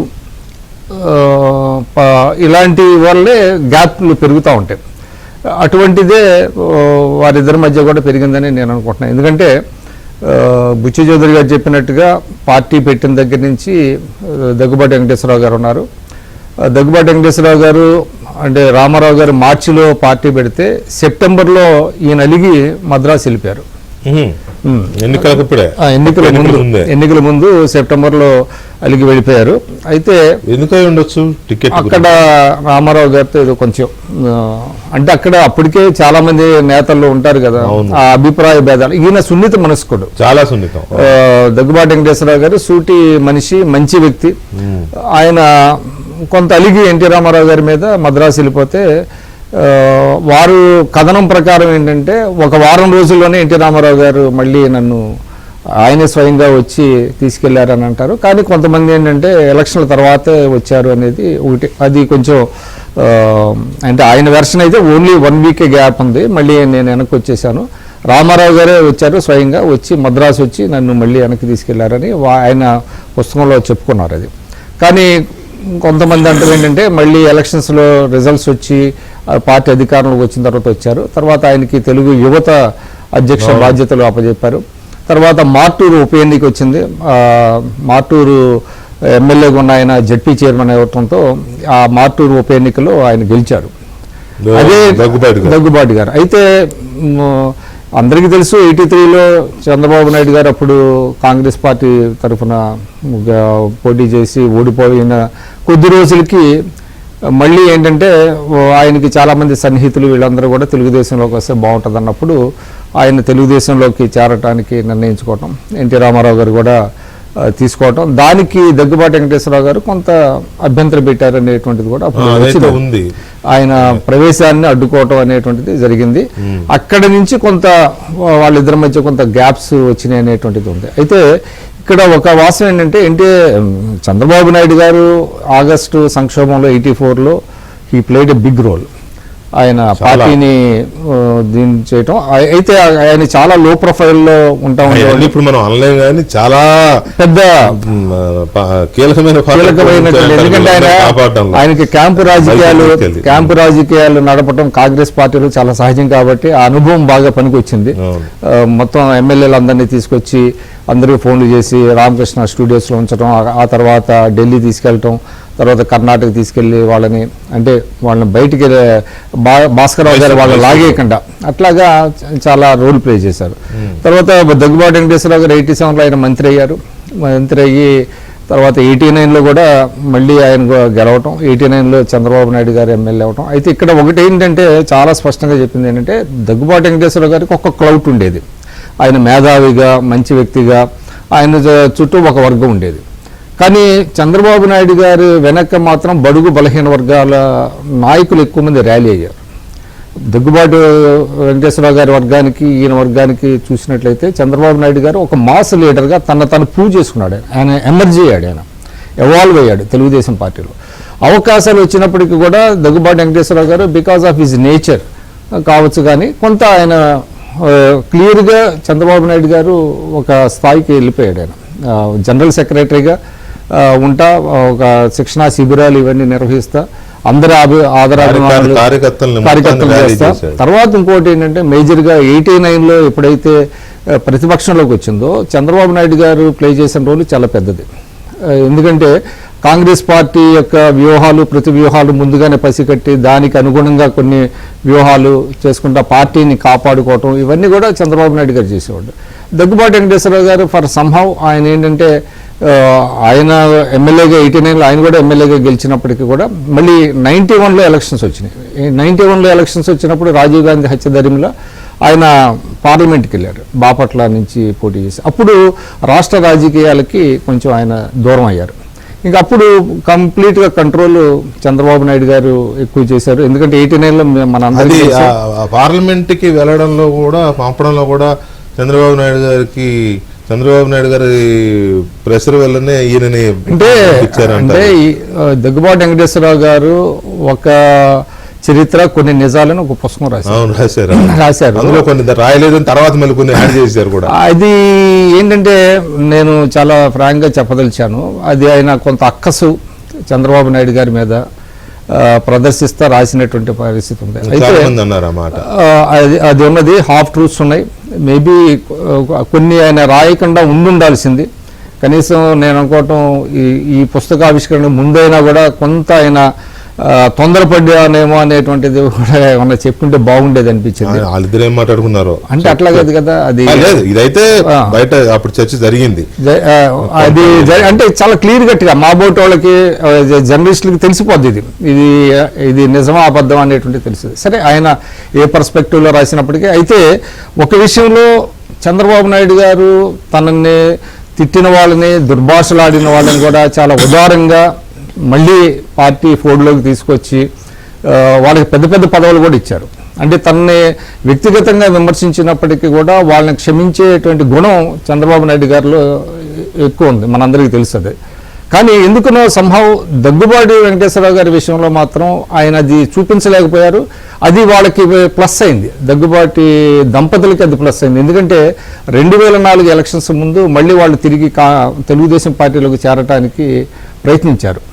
ఇలాంటి వల్లే గ్యాప్లు పెరుగుతూ ఉంటాయి. అటువంటిదే వారిద్దరి మధ్య కూడా పెరిగిందని నేను అనుకుంటున్నాను. ఎందుకంటే బుచ్చి చౌదరి గారు చెప్పినట్టుగా పార్టీ పెట్టిన దగ్గర నుంచి దగ్గుబాటి వెంకటేశ్వరరావు గారు ఉన్నారు. దగ్గుబాటి వెంకటేశ్వరరావు గారు అంటే రామారావు గారు మార్చిలో పార్టీ పెడితే సెప్టెంబర్లో ఈయన అలిగి మద్రాసు వెళ్ళిపోయారు. ఎన్నికల ముందు సెప్టెంబర్లో అలిగి వెళ్ళిపోయారు. అయితే ఎందుకై ఉండొచ్చు టికెట్ అక్కడ రామారావు గారితో ఏదో కొంచెం అంటే అక్కడ అప్పటికే చాలా మంది నేతలు ఉంటారు కదా, ఆ అభిప్రాయ భేదాలు. ఈయన సున్నిత మనస్కుడు, చాలా సున్నితం. దగ్గుబాటి వెంకటేశ్వరరావు గారు సూటి మనిషి, మంచి వ్యక్తి. ఆయన కొంత అలిగి ఎన్టీ రామారావు గారి మీద మద్రాసు వెళ్ళిపోతే వారు కథనం ప్రకారం ఏంటంటే ఒక వారం రోజుల్లోనే ఎన్టీ రామారావు గారు మళ్ళీ నన్ను ఆయనే స్వయంగా వచ్చి తీసుకెళ్లారని అంటారు. కానీ కొంతమంది ఏంటంటే ఎలక్షన్ల తర్వాతే వచ్చారు అనేది ఒకటి. అది కొంచెం అంటే ఆయన వెర్షన్ అయితే ఓన్లీ 1 వీక్ గ్యాప్ ఉంది, మళ్ళీ నేను వెనక్కి వచ్చేసాను. రామారావు గారే వచ్చారు స్వయంగా, వచ్చి మద్రాసు వచ్చి నన్ను మళ్ళీ వెనక్కి తీసుకెళ్లారని ఆయన పుస్తకంలో చెప్పుకున్నారు. అది కానీ కొంతమంది అంటారు ఏంటంటే మళ్ళీ ఎలక్షన్స్లో రిజల్ట్స్ వచ్చి పార్టీ అధికారంలోకి వచ్చిన తర్వాత వచ్చారు. తర్వాత ఆయనకి తెలుగు యువత అధ్యక్ష బాధ్యతలు అప్పచెప్పారు. తర్వాత మార్టూరు ఉప ఎన్నిక వచ్చింది. మార్టూరు ఎమ్మెల్యేగా ఉన్న ఆయన జడ్పీ చైర్మన్ అవ్వడంతో ఆ మార్టూరు ఉప ఎన్నికలో ఆయన గెలిచారు. అదే దగ్గుబాటి గారు. అయితే అందరికీ తెలుసు 83లో చంద్రబాబు నాయుడు గారు అప్పుడు కాంగ్రెస్ పార్టీ తరఫున పోటీ చేసి ఓడిపోయిన కొద్ది రోజులకి మళ్ళీ ఏంటంటే ఆయనకి చాలామంది సన్నిహితులు వీళ్ళందరూ కూడా తెలుగుదేశంలోకి వస్తే బాగుంటుంది అన్నప్పుడు ఆయన తెలుగుదేశంలోకి చేరటానికి నిర్ణయించుకోవటం, ఎన్టీ రామారావు గారు కూడా తీసుకోవటం, దానికి దగ్గుబాటి వెంకటేశ్వరరావు గారు కొంత అభ్యంతరం పెట్టారనేటువంటిది కూడా అప్పుడు ఉంది. ఆయన ప్రవేశాన్ని అడ్డుకోవటం అనేటువంటిది జరిగింది. అక్కడి నుంచి కొంత వాళ్ళిద్దరి మధ్య కొంత గ్యాప్స్ వచ్చినాయి అనేటువంటిది ఉంది. అయితే ఇక్కడ ఒక వాస్తవం ఏంటంటే చంద్రబాబు నాయుడు గారు ఆగస్టు సంక్షోభంలో 84లో he played a big role. ఆయన పార్టీని దీన్ని చేయటం. అయితే ఆయన చాలా లో ప్రొఫైల్లో ఉంటా ఉండేవాళ్ళు. ఇప్పుడు మనం అనలేం కానీ చాలా పెద్ద కీలకమైన ఎందుకంటే ఆయనకి క్యాంపు రాజకీయాలు నడపడం కాంగ్రెస్ పార్టీలో చాలా సహజం కాబట్టి ఆ అనుభవం బాగా పనికి వచ్చింది. మొత్తం ఎమ్మెల్యేలు అందరినీ తీసుకొచ్చి అందరికీ ఫోన్లు చేసి రామకృష్ణ స్టూడియోస్లో ఉంచడం, ఆ తర్వాత ఢిల్లీ తీసుకెళ్ళటం, తర్వాత కర్ణాటక తీసుకెళ్ళి వాళ్ళని బయటికి భాస్కరరావు గారు వాళ్ళు లాగేయకుండా అట్లాగా చాలా రోల్ ప్లే చేశారు. తర్వాత దగ్గుబాటి వెంకటేశ్వరరావు గారు 87లో ఆయన మంత్రి అయ్యారు. మంత్రి అయ్యి తర్వాత 89లో కూడా మళ్ళీ ఆయన గెలవటం, 89లో చంద్రబాబు నాయుడు గారు ఎమ్మెల్యే అవటం. అయితే ఇక్కడ ఒకటి ఏంటంటే చాలా స్పష్టంగా చెప్పింది ఏంటంటే దగ్గుబాటి వెంకటేశ్వర గారికి ఒక క్లౌట్ ఉండేది. ఆయన మేధావిగా, మంచి వ్యక్తిగా, ఆయన చుట్టూ ఒక వర్గం ఉండేది. కానీ చంద్రబాబు నాయుడు గారు వెనక మాత్రం బడుగు బలహీన వర్గాల నాయకులు ఎక్కువ మంది ర్యాలీ అయ్యారు. దగ్గుబాటి వెంకటేశ్వరరావు గారి వర్గానికి, ఈయన వర్గానికి చూసినట్లయితే చంద్రబాబు నాయుడు గారు ఒక మాస్ లీడర్గా తను ప్రూవ్ చేసుకున్నాడు. ఆయన ఎమర్జీ అయ్యాడు, ఆయన ఎవాల్వ్ అయ్యాడు తెలుగుదేశం పార్టీలో. అవకాశాలు వచ్చినప్పటికీ కూడా దగ్గుబాటి వెంకటేశ్వరరావు గారు బికాజ్ ఆఫ్ హిజ్ నేచర్ కావచ్చు కానీ కొంత ఆయన క్లియర్గా చంద్రబాబు నాయుడు గారు ఒక స్థాయికి వెళ్ళిపోయాడు. ఆయన జనరల్ సెక్రటరీగా ఉంటా, ఒక శిక్షణా శిబిరాలు ఇవన్నీ నిర్వహిస్తా, అందరి కార్యకర్తలు చేస్తా. తర్వాత ఇంకోటి ఏంటంటే మేజర్గా 89లో ఎప్పుడైతే ప్రతిపక్షంలోకి వచ్చిందో చంద్రబాబు నాయుడు గారు ప్లే చేసిన రోల్ చాలా పెద్దది. ఎందుకంటే కాంగ్రెస్ పార్టీ యొక్క వ్యూహాలు, ప్రతి వ్యూహాలు ముందుగానే పసిగట్టి దానికి అనుగుణంగా కొన్ని వ్యూహాలు చేసుకుంటా పార్టీని కాపాడుకోవటం, ఇవన్నీ కూడా చంద్రబాబు నాయుడు గారు చేసేవాడు. దగ్గుబాటి వెంకటేశ్వరరావు గారు ఫర్ సంహౌ ఆయన ఏంటంటే ఆయన ఎమ్మెల్యేగా 89లో ఆయన కూడా ఎమ్మెల్యేగా గెలిచినప్పటికీ కూడా మళ్ళీ 91లో ఎలక్షన్స్ వచ్చినాయి. 91లో ఎలక్షన్స్ వచ్చినప్పుడు రాజీవ్ గాంధీ హత్య ధర్మిలో ఆయన పార్లమెంట్కి వెళ్ళారు, బాపట్ల నుంచి పోటీ చేసి. అప్పుడు రాష్ట్ర రాజకీయాలకి కొంచెం ఆయన దూరం అయ్యారు. ఇంకా అప్పుడు కంప్లీట్గా కంట్రోల్ చంద్రబాబు నాయుడు గారు ఎక్కువ చేశారు. ఎందుకంటే 89లో మన అందరికీ పార్లమెంట్కి వెళ్ళడంలో కూడా, పంపడంలో కూడా చంద్రబాబు నాయుడు గారి ప్రెషర్ వల్లనే ఈయనని అంటే దగ్గుబాటి వెంకటేశ్వరరావు గారు ఒక చరిత్ర, కొన్ని నిజాలను ఒక పుస్తకం రాశారు. అందులో కొన్ని రాయలేదు, తర్వాత మళ్ళీ కొన్ని యాడ్ చేశారు కూడా. అది ఏంటంటే నేను చాలా ఫ్రాంక్ గా చెప్పదలిచాను. అది ఆయన కొంత అక్కసు చంద్రబాబు నాయుడు గారి మీద ప్రదర్శిస్తా రాసినటువంటి పరిస్థితి ఉంది. అయితే అది ఉన్నది హాఫ్ ట్రూత్స్ ఉన్నాయి. మేబీ కొన్ని ఆయన రాయకుండా ఉండాల్సింది. కనీసం నేను అనుకోవటం ఈ పుస్తకావిష్కరణ ముందైనా కూడా కొంత ఆయన తొందరపడ్డానేమో అనేటువంటిది కూడా ఏమన్నా చెప్పుకుంటే బాగుండేది అనిపించింది. వాళ్ళిద్దరు ఏం మాట్లాడుకున్నారు అంటే అట్లా కాదు కదా, అది ఇదైతే బయట అప్పుడు చర్చ జరిగింది. అది అంటే చాలా క్లియర్ కట్గా మా బోట్ వాళ్ళకి, జర్నలిస్టులకి తెలిసిపోద్ది ఇది నిజమా అబద్ధం అనేటువంటి తెలుసు. సరే ఆయన ఏ పర్స్పెక్టివ్లో రాసినప్పటికీ. అయితే ఒక విషయంలో చంద్రబాబు నాయుడు గారు తనని తిట్టిన వాళ్ళని, దుర్భాషలాడిన వాళ్ళని కూడా చాలా ఉదారంగా మళ్ళీ పార్టీ ఫోల్డ్లోకి తీసుకొచ్చి వాళ్ళకి పెద్ద పెద్ద పదవులు కూడా ఇచ్చారు. అంటే తనని వ్యక్తిగతంగా విమర్శించినప్పటికీ కూడా వాళ్ళని క్షమించేటువంటి గుణం చంద్రబాబు నాయుడు గారిలో ఎక్కువ ఉంది, మనందరికీ తెలుస్తుంది. కానీ ఎందుకునో సంభవ్ దగ్గుబాటి వెంకటేశ్వరరావు గారి విషయంలో మాత్రం ఆయన అది చూపించలేకపోయారు. అది వాళ్ళకి ప్లస్ అయింది, దగ్గుబాటి దంపతులకి అది ప్లస్ అయింది. ఎందుకంటే 2004 ఎలక్షన్స్ ముందు మళ్ళీ వాళ్ళు తిరిగి తెలుగుదేశం పార్టీలోకి చేరటానికి ప్రయత్నించారు.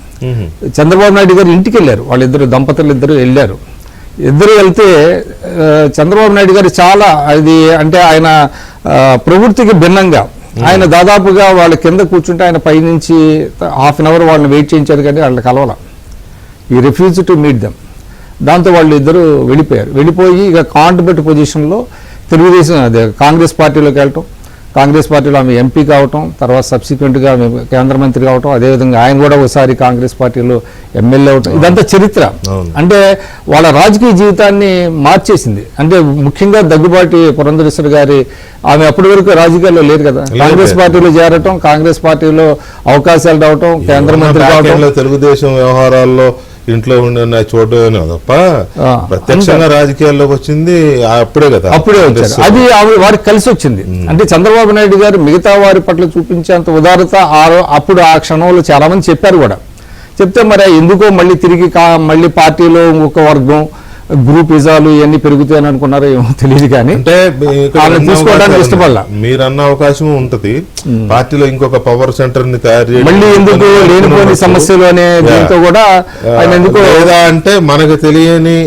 చంద్రబాబు నాయుడు గారు ఇంటికి వెళ్ళారు, వాళ్ళిద్దరు దంపతులు ఇద్దరు వెళ్ళారు. ఇద్దరు వెళ్తే చంద్రబాబు నాయుడు గారు చాలా అది అంటే ఆయన ప్రవృత్తికి భిన్నంగా ఆయన దాదాపుగా వాళ్ళ కింద కూర్చుంటే ఆయన పైనుంచి హాఫ్ అన్ అవర్ వాళ్ళని వెయిట్ చేయించారు, కానీ వాళ్ళని కలవాల. ఈ రిఫ్యూజ్ టు మీట్ దెమ్. దాంతో వాళ్ళు ఇద్దరు వెళ్ళిపోయి ఇక కాంట్రిబ్యూట్ పొజిషన్లో తెలుగుదేశం అదే కాంగ్రెస్ పార్టీలోకి వెళ్ళటం, కాంగ్రెస్ పార్టీలో ఆమె ఎంపీ కావటం, తర్వాత సబ్సిక్వెంట్గా ఆమె కేంద్ర మంత్రి కావటం, అదేవిధంగా ఆయన కూడా ఒకసారి కాంగ్రెస్ పార్టీలో ఎమ్మెల్యే అవటం. ఇదంతా చరిత్ర. అంటే వాళ్ళ రాజకీయ జీవితాన్ని మార్చేసింది. అంటే ముఖ్యంగా దగ్గుబాటి పురంధరేశ్వరి గారి, ఆమె అప్పటి వరకు రాజకీయాల్లో లేరు కదా, కాంగ్రెస్ పార్టీలో చేరటం, కాంగ్రెస్ పార్టీలో అవకాశాలు రావటం, కేంద్ర మంత్రి కావటం, తెలుగుదేశం వ్యవహారాల్లో ఇంట్లో ఉండే చూడటం తప్ప ప్రత్యక్షంగా రాజకీయాల్లోకి వచ్చింది అప్పుడే కదా, అప్పుడే వచ్చారు. అది వారికి కలిసి వచ్చింది. అంటే చంద్రబాబు నాయుడు గారు మిగతా వారి పట్ల చూపించేంత ఉదారత అప్పుడు ఆ క్షణంలో చాలా మంది చెప్పారు కూడా. చెప్తే మరి ఎందుకో మళ్ళీ తిరిగి మళ్ళీ పార్టీలో ఇంకొక వర్గం, గ్రూపిజాలు ఇవన్నీ పెరుగుతాయని అనుకున్నారో ఏమో తెలియదు. కానీ అంటే తీసుకోవడానికి ఇష్టపడాల. మీరు అన్న అవకాశం ఉంటది, పార్టీలో ఇంకొక పవర్ సెంటర్ ని తయారు చేయాలి, మళ్ళీ ఎందుకు లేనిపోని సమస్యలు అనే దీంతో కూడా ఆయన ఎందుకు లేదా అంటే మనకు తెలియని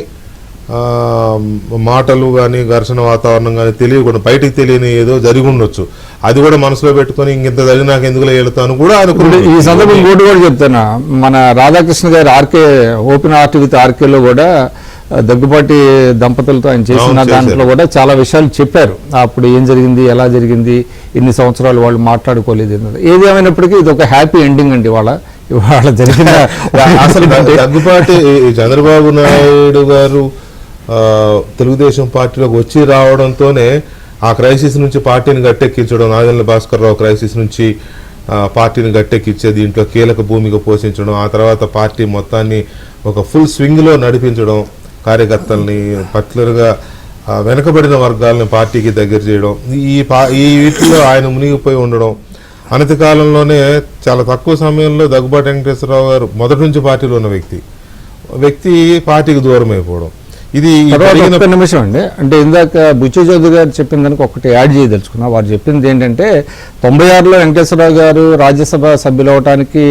మాటలు కానీ, ఘర్షణ వాతావరణం కానీ తెలియకుండా బయటికి తెలియని ఏదో జరిగి ఉండొచ్చు, అది కూడా మనసులో పెట్టుకుని ఇంత జరిగినాక ఎందుకు వెళ్తాను కూడా అనుకుంటే. ఈ సందర్భం ఇంకోటి కూడా చెప్తాను, మన రాధాకృష్ణ గారి ఓపెన్ ఆర్ట్ విత్ ఆర్కేలో కూడా దగ్గుబాటి దంపతులతో ఆయన చేసిన అవును, దాంట్లో చేశారు. కూడా చాలా విషయాలు చెప్పారు. అప్పుడు ఏం జరిగింది, ఎలా జరిగింది, ఇన్ని సంవత్సరాలు వాళ్ళు మాట్లాడుకోలేదు అన్నది. ఏది ఏమైనప్పటికీ ఇది ఒక హ్యాపీ ఎండింగ్ అండి ఇవాళ జరిగిన అసలు దగ్గుపాటి చంద్రబాబు నాయుడు గారు తెలుగుదేశం పార్టీలోకి వచ్చి రావడంతోనే ఆ క్రైసిస్ నుంచి పార్టీని గట్టెక్కించడం, నాదెండ్ల భాస్కర్ రావు క్రైసిస్ నుంచి పార్టీని గట్టెక్కించే దీంట్లో కీలక భూమిక పోషించడం, ఆ తర్వాత పార్టీ మొత్తాన్ని ఒక ఫుల్ స్వింగ్లో నడిపించడం, కార్యకర్తల్ని పర్టికులర్గా వెనకబడిన వర్గాలని పార్టీకి దగ్గర చేయడం, ఈ వీటిలో ఆయన మునిగిపోయి ఉండడం. అనతి కాలంలోనే చాలా తక్కువ సమయంలో దగ్గుబాటి వెంకటేశ్వరరావు గారు మొదటి నుంచి పార్టీలో ఉన్న వ్యక్తి పార్టీకి దూరం అయిపోవడం. ఇది ఒక్క నిమిషం అండి. అంటే ఇందాక బుచ్చి చౌదరి గారు చెప్పిన దానికి ఒకటి యాడ్ చేయదలుచుకున్నా. వారు చెప్పింది ఏంటంటే 96లో వెంకటేశ్వరరావు గారు రాజ్యసభ సభ్యులు అవడానికి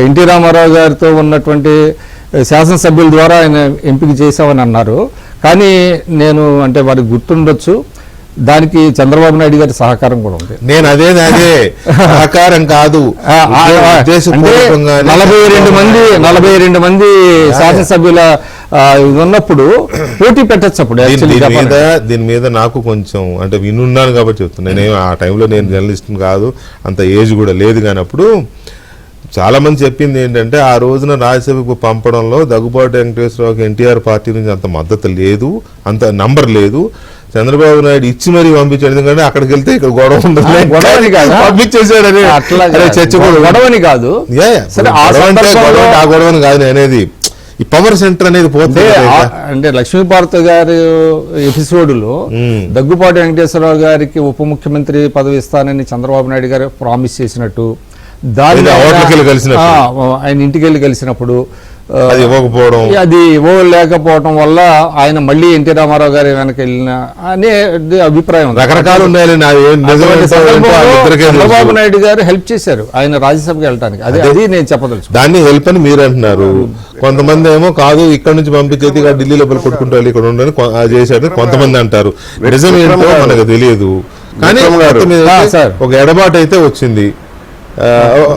ఎన్టీ రామారావు గారితో ఉన్నటువంటి శాసనసభ్యుల ద్వారా ఆయన ఎంపిక చేశామని అన్నారు. కానీ నేను అంటే వారికి గుర్తుండొచ్చు, దానికి చంద్రబాబు నాయుడు గారి సహకారం కూడా ఉంది. నేను అదే సహకారం కాదు, 42 మంది శాసనసభ్యుల ఉన్నప్పుడు పోటీ పెట్టచ్చు. అప్పుడు దీని మీద నాకు కొంచెం అంటే వినున్నాను కాబట్టి చెప్తున్నాను. నేను ఆ టైంలో నేను జర్నలిస్ట్ కాదు, అంత ఏజ్ కూడా లేదు. కానీ అప్పుడు చాలా మంది చెప్పింది ఏంటంటే ఆ రోజున రాజ్యసభకు పంపడంలో దగ్గుబాటి వెంకటేశ్వరరావుకి ఎన్టీఆర్ పార్టీ నుంచి అంత మద్దతు లేదు, అంత నంబర్ లేదు. చంద్రబాబు నాయుడు ఇచ్చి మరీ పంపించాడు, ఎందుకంటే అక్కడికి వెళ్తే ఇక్కడ గొడవ ఉండదు, పంపించేసాడని చర్చ కూడా గొడవని కాదు. ఆ గొడవని కాదు అనేది, ఈ పవర్ సెంటర్ అనేది పోతే అంటే లక్ష్మీపార్వతి గారి ఎపిసోడ్లో దగ్గుబాటి వెంకటేశ్వరరావు గారికి ఉప ముఖ్యమంత్రి పదవి ఇస్తానని చంద్రబాబు నాయుడు గారు ప్రామిస్ చేసినట్టు, దాని ఆయన ఇంటికి వెళ్ళి కలిసినప్పుడు అది ఇవ్వకపోవడం, అది ఇవ్వలేకపోవడం వల్ల ఆయన మళ్ళీ ఎన్టీ రామారావు గారి వెనక వెళ్ళిన అనే అభిప్రాయం రకరకాలు ఉన్నాయి. చంద్రబాబు నాయుడు గారు హెల్ప్ చేశారు ఆయన రాజ్యసభకి వెళ్ళడానికి. అది నేను చెప్పదలుచు. దాన్ని హెల్ప్ అని మీరు అంటున్నారు. కొంతమంది ఏమో కాదు, ఇక్కడ నుంచి పంపించేది ఢిల్లీ లోపల కొట్టుకుంటూ వెళ్ళి ఇక్కడ ఉండని చేశాడు కొంతమంది అంటారు. నిజం ఏంటో మనకు తెలియదు. కానీ ఒక ఎడబాటు అయితే వచ్చింది.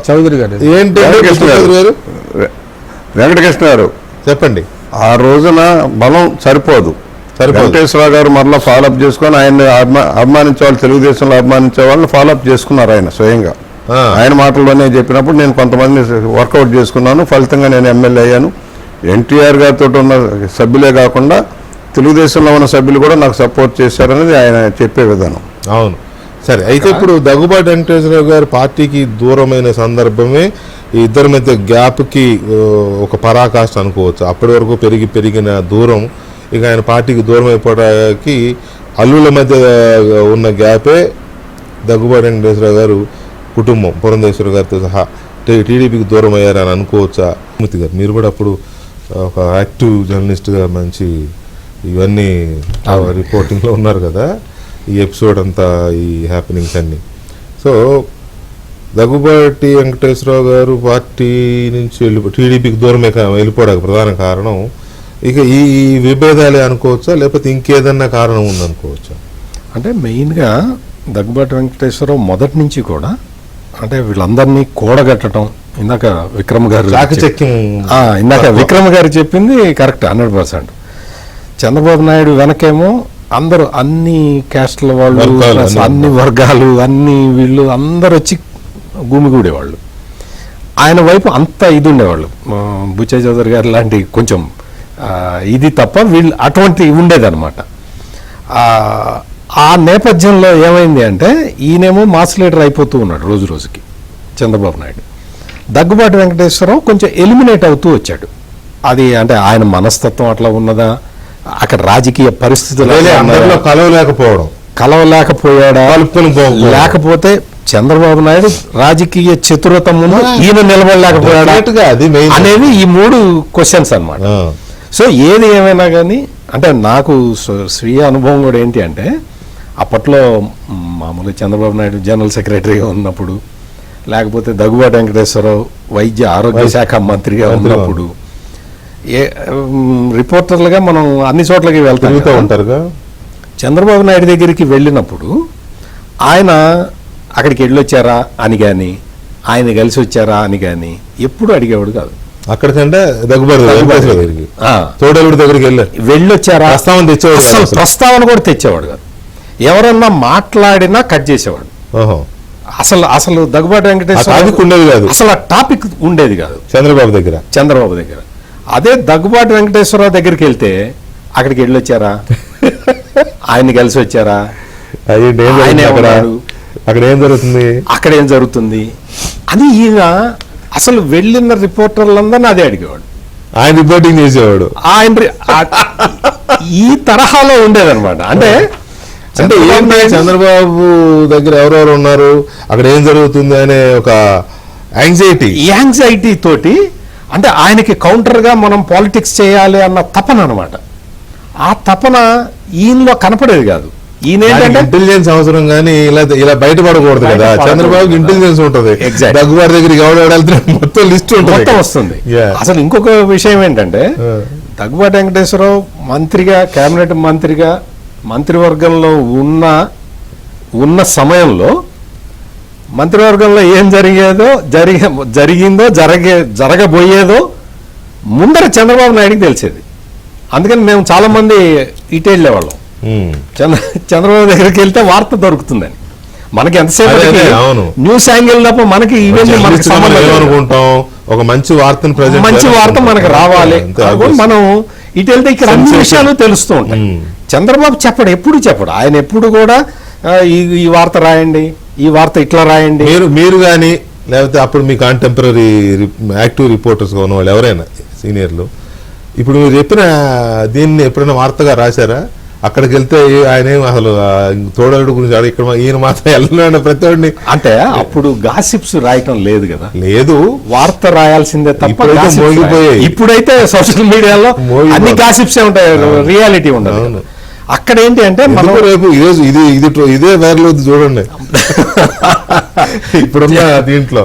చౌదరి గారు ఏంటి వెంకటకృష్ణ గారు చెప్పండి. ఆ రోజున బలం సరిపోదు. వెంకటేశ్వరరావు గారు మరలా ఫాలోఅప్ చేసుకొని ఆయన్ని అభిమానించే వాళ్ళు, తెలుగుదేశంలో అభిమానించే వాళ్ళని ఫాలోఅప్ చేసుకున్నారు ఆయన స్వయంగా. ఆయన మాటల్లోనే చెప్పినప్పుడు నేను కొంతమంది వర్కౌట్ చేసుకున్నాను, ఫలితంగా నేను ఎమ్మెల్యే అయ్యాను. ఎన్టీఆర్ గారితో ఉన్న సభ్యులే కాకుండా తెలుగుదేశంలో ఉన్న సభ్యులు కూడా నాకు సపోర్ట్ చేశారనేది ఆయన చెప్పే విధానం. అవును, సరే. అయితే ఇప్పుడు దగ్గుబాటి వెంకటేశ్వరరావు గారు పార్టీకి దూరమైన సందర్భమే ఈ ఇద్దరి మధ్య గ్యాప్కి ఒక పరాకాష్ట అనుకోవచ్చు. అప్పటి వరకు పెరిగిన దూరం ఇక ఆయన పార్టీకి దూరం అయిపోవడానికి అల్లుల మధ్య ఉన్న గ్యాపే దగ్గుబాటి వెంకటేశ్వరరావు గారు కుటుంబం, పురంధేశ్వర గారితో సహా టీడీపీకి దూరం అయ్యారని అనుకోవచ్చా? మూర్తి గారు, మీరు కూడా అప్పుడు ఒక యాక్టివ్ జర్నలిస్ట్గా మంచి ఇవన్నీ రిపోర్టింగ్లో ఉన్నారు కదా, ఈ ఎపిసోడ్ అంతా, ఈ హ్యాపెనింగ్స్ అన్నీ. సో దగ్గుబాటి వెంకటేశ్వరరావు గారు పార్టీ నుంచి టీడీపీకి దూరమే వెళ్ళిపోవడానికి ప్రధాన కారణం ఇక ఈ విభేదాలే అనుకోవచ్చా, లేకపోతే ఇంకేదన్నా కారణం ఉందనుకోవచ్చా? అంటే మెయిన్గా దగ్గుబాటి వెంకటేశ్వరరావు మొదటి నుంచి కూడా అంటే వీళ్ళందరినీ కూడగట్టడం, ఇందాక విక్రమ్ గారు చెప్పింది కరెక్ట్ 100%. చంద్రబాబు నాయుడు వెనకేమో అందరూ అన్ని క్యాస్ట్ల వాళ్ళు, అన్ని వర్గాలు, అన్ని వీళ్ళు అందరు వచ్చి గుమిగూడేవాళ్ళు. ఆయన వైపు అంత ఇది ఉండేవాళ్ళు. బుచ్చయ్య చౌదరి గారు లాంటి కొంచెం ఇది తప్ప వీళ్ళు అటువంటి ఉండేదన్నమాట. ఆ నేపథ్యంలో ఏమైంది అంటే ఈయనేమో మాస్ లీడర్ అయిపోతూ ఉన్నాడు రోజు రోజుకి చంద్రబాబు నాయుడు. దగ్గుబాటి వెంకటేశ్వరరావు కొంచెం ఎలిమినేట్ అవుతూ వచ్చాడు. అది అంటే ఆయన మనస్తత్వం అట్లా ఉన్నదా, అక్కడ రాజకీయ పరిస్థితులు కలవలేకపోయాడా, లేకపోతే చంద్రబాబు నాయుడు రాజకీయ చతురత ముందు ఈయన నిలబడలేకపోయాడా అనేది ఈ 3 క్వశ్చన్స్ అన్నమాట. సో ఏది ఏమైనా కానీ అంటే నాకు స్వీయ అనుభవం కూడా ఏంటి అంటే అప్పట్లో మామూలుగా చంద్రబాబు నాయుడు జనరల్ సెక్రటరీగా ఉన్నప్పుడు, లేకపోతే దగ్గుబాటి వెంకటేశ్వరరావు వైద్య ఆరోగ్య శాఖ మంత్రిగా ఉన్నప్పుడు, రిపోర్టర్లుగా మనం అన్ని చోట్లకి వెళ్తూ ఉంటారుగా. చంద్రబాబు నాయుడు దగ్గరికి వెళ్ళినప్పుడు ఆయన అక్కడికి వెళ్ళొచ్చారా అని కానీ, ఆయన కలిసి వచ్చారా అని కానీ ఎప్పుడు అడిగేవాడు కాదు. అక్కడికంటే దగ్గుబాటి వెంకటేశ్వర దగ్గరికి తోడలుడి దగ్గరికి వెళ్ళొచ్చారా? ప్రస్తావన తెచ్చేవాడు అసలు ప్రస్తావన కూడా తెచ్చేవాడు కాదు. ఎవరన్నా మాట్లాడినా కట్ చేసేవాడు. అసలు దగ్గుబాటి వెంకటేశ్వర ఉండేది కాదు, అసలు ఆ టాపిక్ ఉండేది కాదు చంద్రబాబు దగ్గర. అదే దగ్గుబాటి వెంకటేశ్వరరావు దగ్గరికి వెళ్తే అక్కడికి వెళ్ళొచ్చారా, ఆయన్ని కలిసి వచ్చారా, అక్కడ ఏం జరుగుతుంది అని ఈయన అసలు వెళ్ళిన రిపోర్టర్లందరినీ అదే అడిగేవాడు. ఆయన రిపోర్టింగ్ చేసేవాడు. ఈ తరహాలో ఉండేదన్నమాట. అంటే చంద్రబాబు దగ్గర ఎవరెవరు ఉన్నారు, అక్కడ ఏం జరుగుతుంది అనే ఒక యాంగ్జైటీ తోటి, అంటే ఆయనకి కౌంటర్ గా మనం పాలిటిక్స్ చేయాలి అన్న తపన అనమాట. ఆ తపన ఈయనలో కనపడేది కాదు. ఈయన ఏంటంటే ఇంటెలిజెన్స్ అవసరం కానీ ఇలా బయటపడకూడదు కదా. చంద్రబాబుకి ఇంటెలిజెన్స్ ఉంటుంది, దగ్గుబాటి దగ్గరికి ఎవరు మొత్తం లిస్ట్ మొత్తం వస్తుంది. అసలు ఇంకొక విషయం ఏంటంటే దగ్గుబాటి వెంకటేశ్వరరావు మంత్రిగా, కేబినెట్ మంత్రిగా, మంత్రివర్గంలో ఉన్న సమయంలో మంత్రివర్గంలో ఏం జరిగిందో జరగబోయేదో ముందర చంద్రబాబు నాయుడికి తెలిసేది. అందుకని మేము చాలా మంది ఇటు వెళ్ళేవాళ్ళం. చంద్రబాబు దగ్గరికి వెళ్తే వార్త దొరుకుతుందని. మనకి ఎంతసేపు న్యూస్ యాంగిల్ తప్ప మనకి ఇవన్నీ అనుకుంటాం. ఒక మంచి వార్త మనకు రావాలి, మనం ఇటు వెళ్తే ఇక్కడ అన్ని విషయాలు తెలుస్తూ ఉంటాయి. చంద్రబాబు ఎప్పుడు చెప్పడు. ఆయన ఎప్పుడు కూడా ఈ వార్త రాయండి, ఈ వార్త ఇట్లా రాయండి. మీరు కానీ లేకపోతే అప్పుడు మీ కాంటెంపరీ యాక్టివ్ రిపోర్టర్స్ ఉన్న వాళ్ళు ఎవరైనా సీనియర్లు ఇప్పుడు మీరు చెప్పిన దీన్ని ఎప్పుడైనా వార్తగా రాశారా? అక్కడికి వెళ్తే ఆయన అసలు తోడలుడు గురించి ఇక్కడ ఈయన మాత్రం వెళ్ళిన ప్రతి ఒడిని, అంటే అప్పుడు గాసిప్స్ రాయటం లేదు కదా, లేదు వార్త రాయాల్సిందే తప్ప మోగిపోయాయి. ఇప్పుడైతే సోషల్ మీడియాలో అన్ని గాసిప్స్ ఉంటాయి, రియాలిటీ ఉండదు. అక్కడ ఏంటి అంటే మనం రేపు ఇదే వైరల్ చూడండి ఇప్పుడున్న దీంట్లో.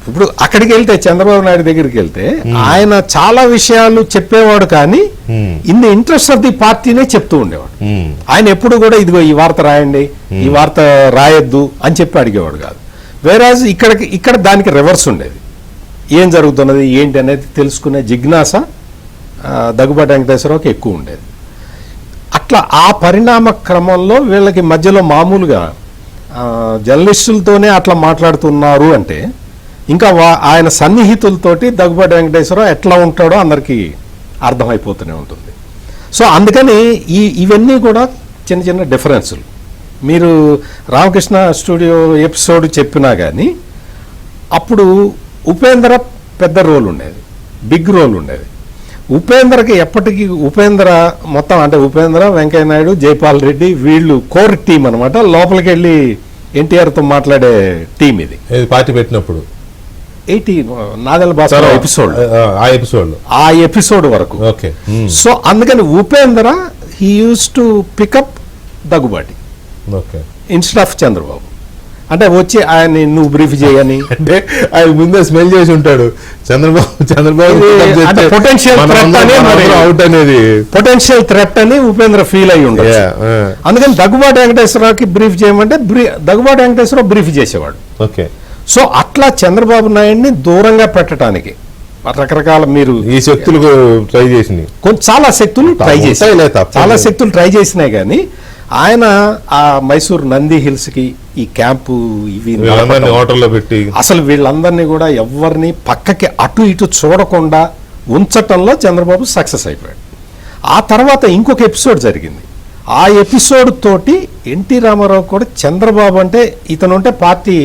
ఇప్పుడు అక్కడికి వెళ్తే చంద్రబాబు నాయుడు దగ్గరికి వెళ్తే ఆయన చాలా విషయాలు చెప్పేవాడు, కానీ in the interest of the పార్టీనే చెప్తూ ఉండేవాడు. ఆయన ఎప్పుడు కూడా ఇదిగో ఈ వార్త రాయండి, ఈ వార్త రాయొద్దు అని చెప్పి అడిగేవాడు కాదు. వేరాజ్ ఇక్కడ దానికి రివర్స్ ఉండేది. ఏం జరుగుతున్నది ఏంటి అనేది తెలుసుకునే జిజ్ఞాస దగ్గుబాటి వెంకటేశ్వరరావుకి ఎక్కువ ఉండేది. అట్లా ఆ పరిణామ క్రమంలో వీళ్ళకి మధ్యలో మామూలుగా జర్నలిస్టులతోనే అట్లా మాట్లాడుతున్నారు అంటే ఇంకా ఆయన సన్నిహితులతోటి దగ్గుబాటి వెంకటేశ్వరరావు ఎట్లా ఉంటాడో అందరికీ అర్థమైపోతూనే ఉంటుంది. సో అందుకని ఇవన్నీ కూడా చిన్న చిన్న డిఫరెన్సులు. మీరు రామకృష్ణ స్టూడియో ఎపిసోడ్ చెప్పినా కానీ అప్పుడు ఉపేంద్ర పెద్ద రోల్ ఉండేది, బిగ్ రోల్ ఉండేది. ఉపేంద్రకి ఎప్పటికీ మొత్తం అంటే ఉపేంద్ర, వెంకయ్య నాయుడు, జైపాల్ రెడ్డి వీళ్ళు కోర్ టీం అనమాట. లోపలికి వెళ్ళి ఎన్టీఆర్తో మాట్లాడే టీం ఇది. పార్టీ పెట్టినప్పుడు నాదెల్ల భాస్కర్ ఆ ఎపిసోడ్ వరకు. సో అందుకని Upendra he use to pick up Daggubati instead of Chandrababu. అంటే వచ్చి ఆయన్ని నువ్వు బ్రీఫ్ చేయని అంటే ఆయన ముందే స్మెల్ చేసి ఉంటాడు చంద్రబాబు పొటెన్షియల్ థ్రెట్ అని ఉపేంద్ర ఫీల్ అయ్యి ఉండదు. అందుకని దగ్గుబాటి వెంకటేశ్వరరావుకి బ్రీఫ్ చేయమంటే దగ్గుబాటి వెంకటేశ్వరరావు బ్రీఫ్ చేసేవాడు. సో అట్లా చంద్రబాబు నాయుడిని దూరంగా పెట్టడానికి రకరకాల మీరు ఈ శక్తులు ట్రై చేసినాయి, చాలా శక్తులు ట్రై చేసినాయి. కానీ ఆయన ఆ మైసూర్ నంది హిల్స్ కి ఈ క్యాంపు ఇవి హోటల్లో పెట్టి అసలు వీళ్ళందరినీ కూడా ఎవరిని పక్కకి అటు ఇటు చూడకుండా ఉంచటంలో చంద్రబాబు సక్సెస్ అయిపోయాడు. ఆ తర్వాత ఇంకొక ఎపిసోడ్ జరిగింది. ఆ ఎపిసోడ్ తోటి ఎన్టీ రామారావు కూడా చంద్రబాబు అంటే ఇతను ఉంటే పార్టీ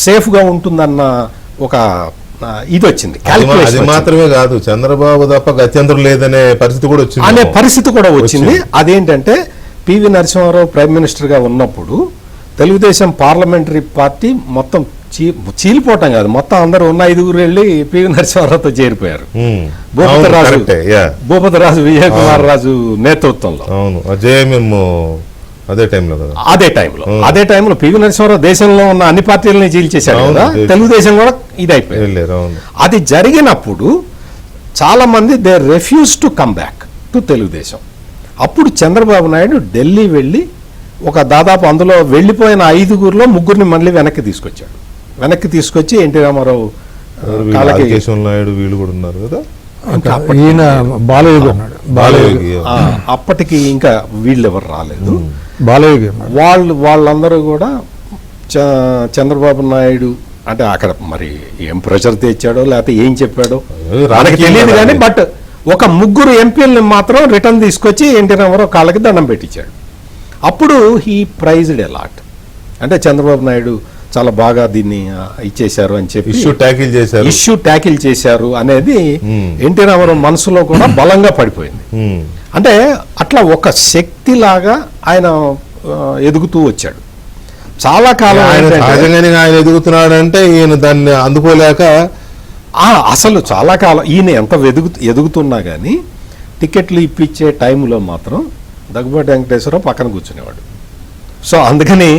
సేఫ్ గా ఉంటుందన్న ఒక ఇది వచ్చింది. అది మాత్రమే కాదు, చంద్రబాబు తప్ప గత్యంతరం లేదనే పరిస్థితి కూడా వచ్చింది. అదేంటంటే పివి నరసింహారావు ప్రైమ్ మినిస్టర్ గా ఉన్నప్పుడు తెలుగుదేశం పార్లమెంటరీ పార్టీ మొత్తం చీలిపోవటం కాదు, మొత్తం అందరూ ఉన్న 5 వెళ్ళి పివి నరసింహారావుతో చేరిపోయారు. భూపతిరాజు విజయ కుమార్ రాజు నేతృత్వంలో. అదే టైంలో పివి నరసింహారావు దేశంలో ఉన్న అన్ని పార్టీలని చీల్చేశాడు కదా, తెలుగుదేశం కూడా ఇది అయిపోయింది. అది జరిగినప్పుడు చాలా మంది they refuse to come back to Telugu Desam. అప్పుడు చంద్రబాబు నాయుడు ఢిల్లీ వెళ్ళి ఒక దాదాపు అందులో వెళ్ళిపోయిన 5 మళ్ళీ వెనక్కి తీసుకొచ్చాడు. వెనక్కి తీసుకొచ్చి ఎన్టీ రామారావు కాళ్ళకి కేశవ నాయుడు వీళ్ళు కూడా ఉన్నారు కదా. ఇంకా ఈయన బాలయోగి ఉన్నాడు. బాలయోగి అప్పటికి ఇంకా వీళ్ళు ఎవరు రాలేదు. బాలయోగి వాళ్ళందరూ కూడా చంద్రబాబు నాయుడు అంటే అక్కడ మరి ఏం ప్రెషర్ తెచ్చాడో లేకపోతే ఏం చెప్పాడో మనకి తెలియదు కానీ బట్ ఒక ముగ్గురు ఎంపీలని మాత్రం రిటర్న్ తీసుకొచ్చి ఎన్టీ రామారావు కాళ్ళకి దండం పెట్టించాడు. అప్పుడు హీ ప్రైజ్డ్ ఎ లాట్. అంటే చంద్రబాబు నాయుడు చాలా బాగా దీన్ని ఇచ్చేశారు అని చెప్పి ఇష్యూ ట్యాకిల్ చేశారు అనేది ఎన్టీ రామారావు మనసులో కూడా బలంగా పడిపోయింది. అంటే అట్లా ఒక శక్తి లాగా ఆయన ఎదుగుతూ వచ్చాడు చాలా కాలం. ఆయన ఎదుగుతున్నాడు అంటే ఈయన దాన్ని అందుకోలేక అసలు చాలా కాలం ఈయన ఎంత ఎదుగుతున్నా కానీ టికెట్లు ఇప్పించే టైంలో మాత్రం దగ్గుబాటి వెంకటేశ్వరరావు పక్కన కూర్చునేవాడు. సో అందుకని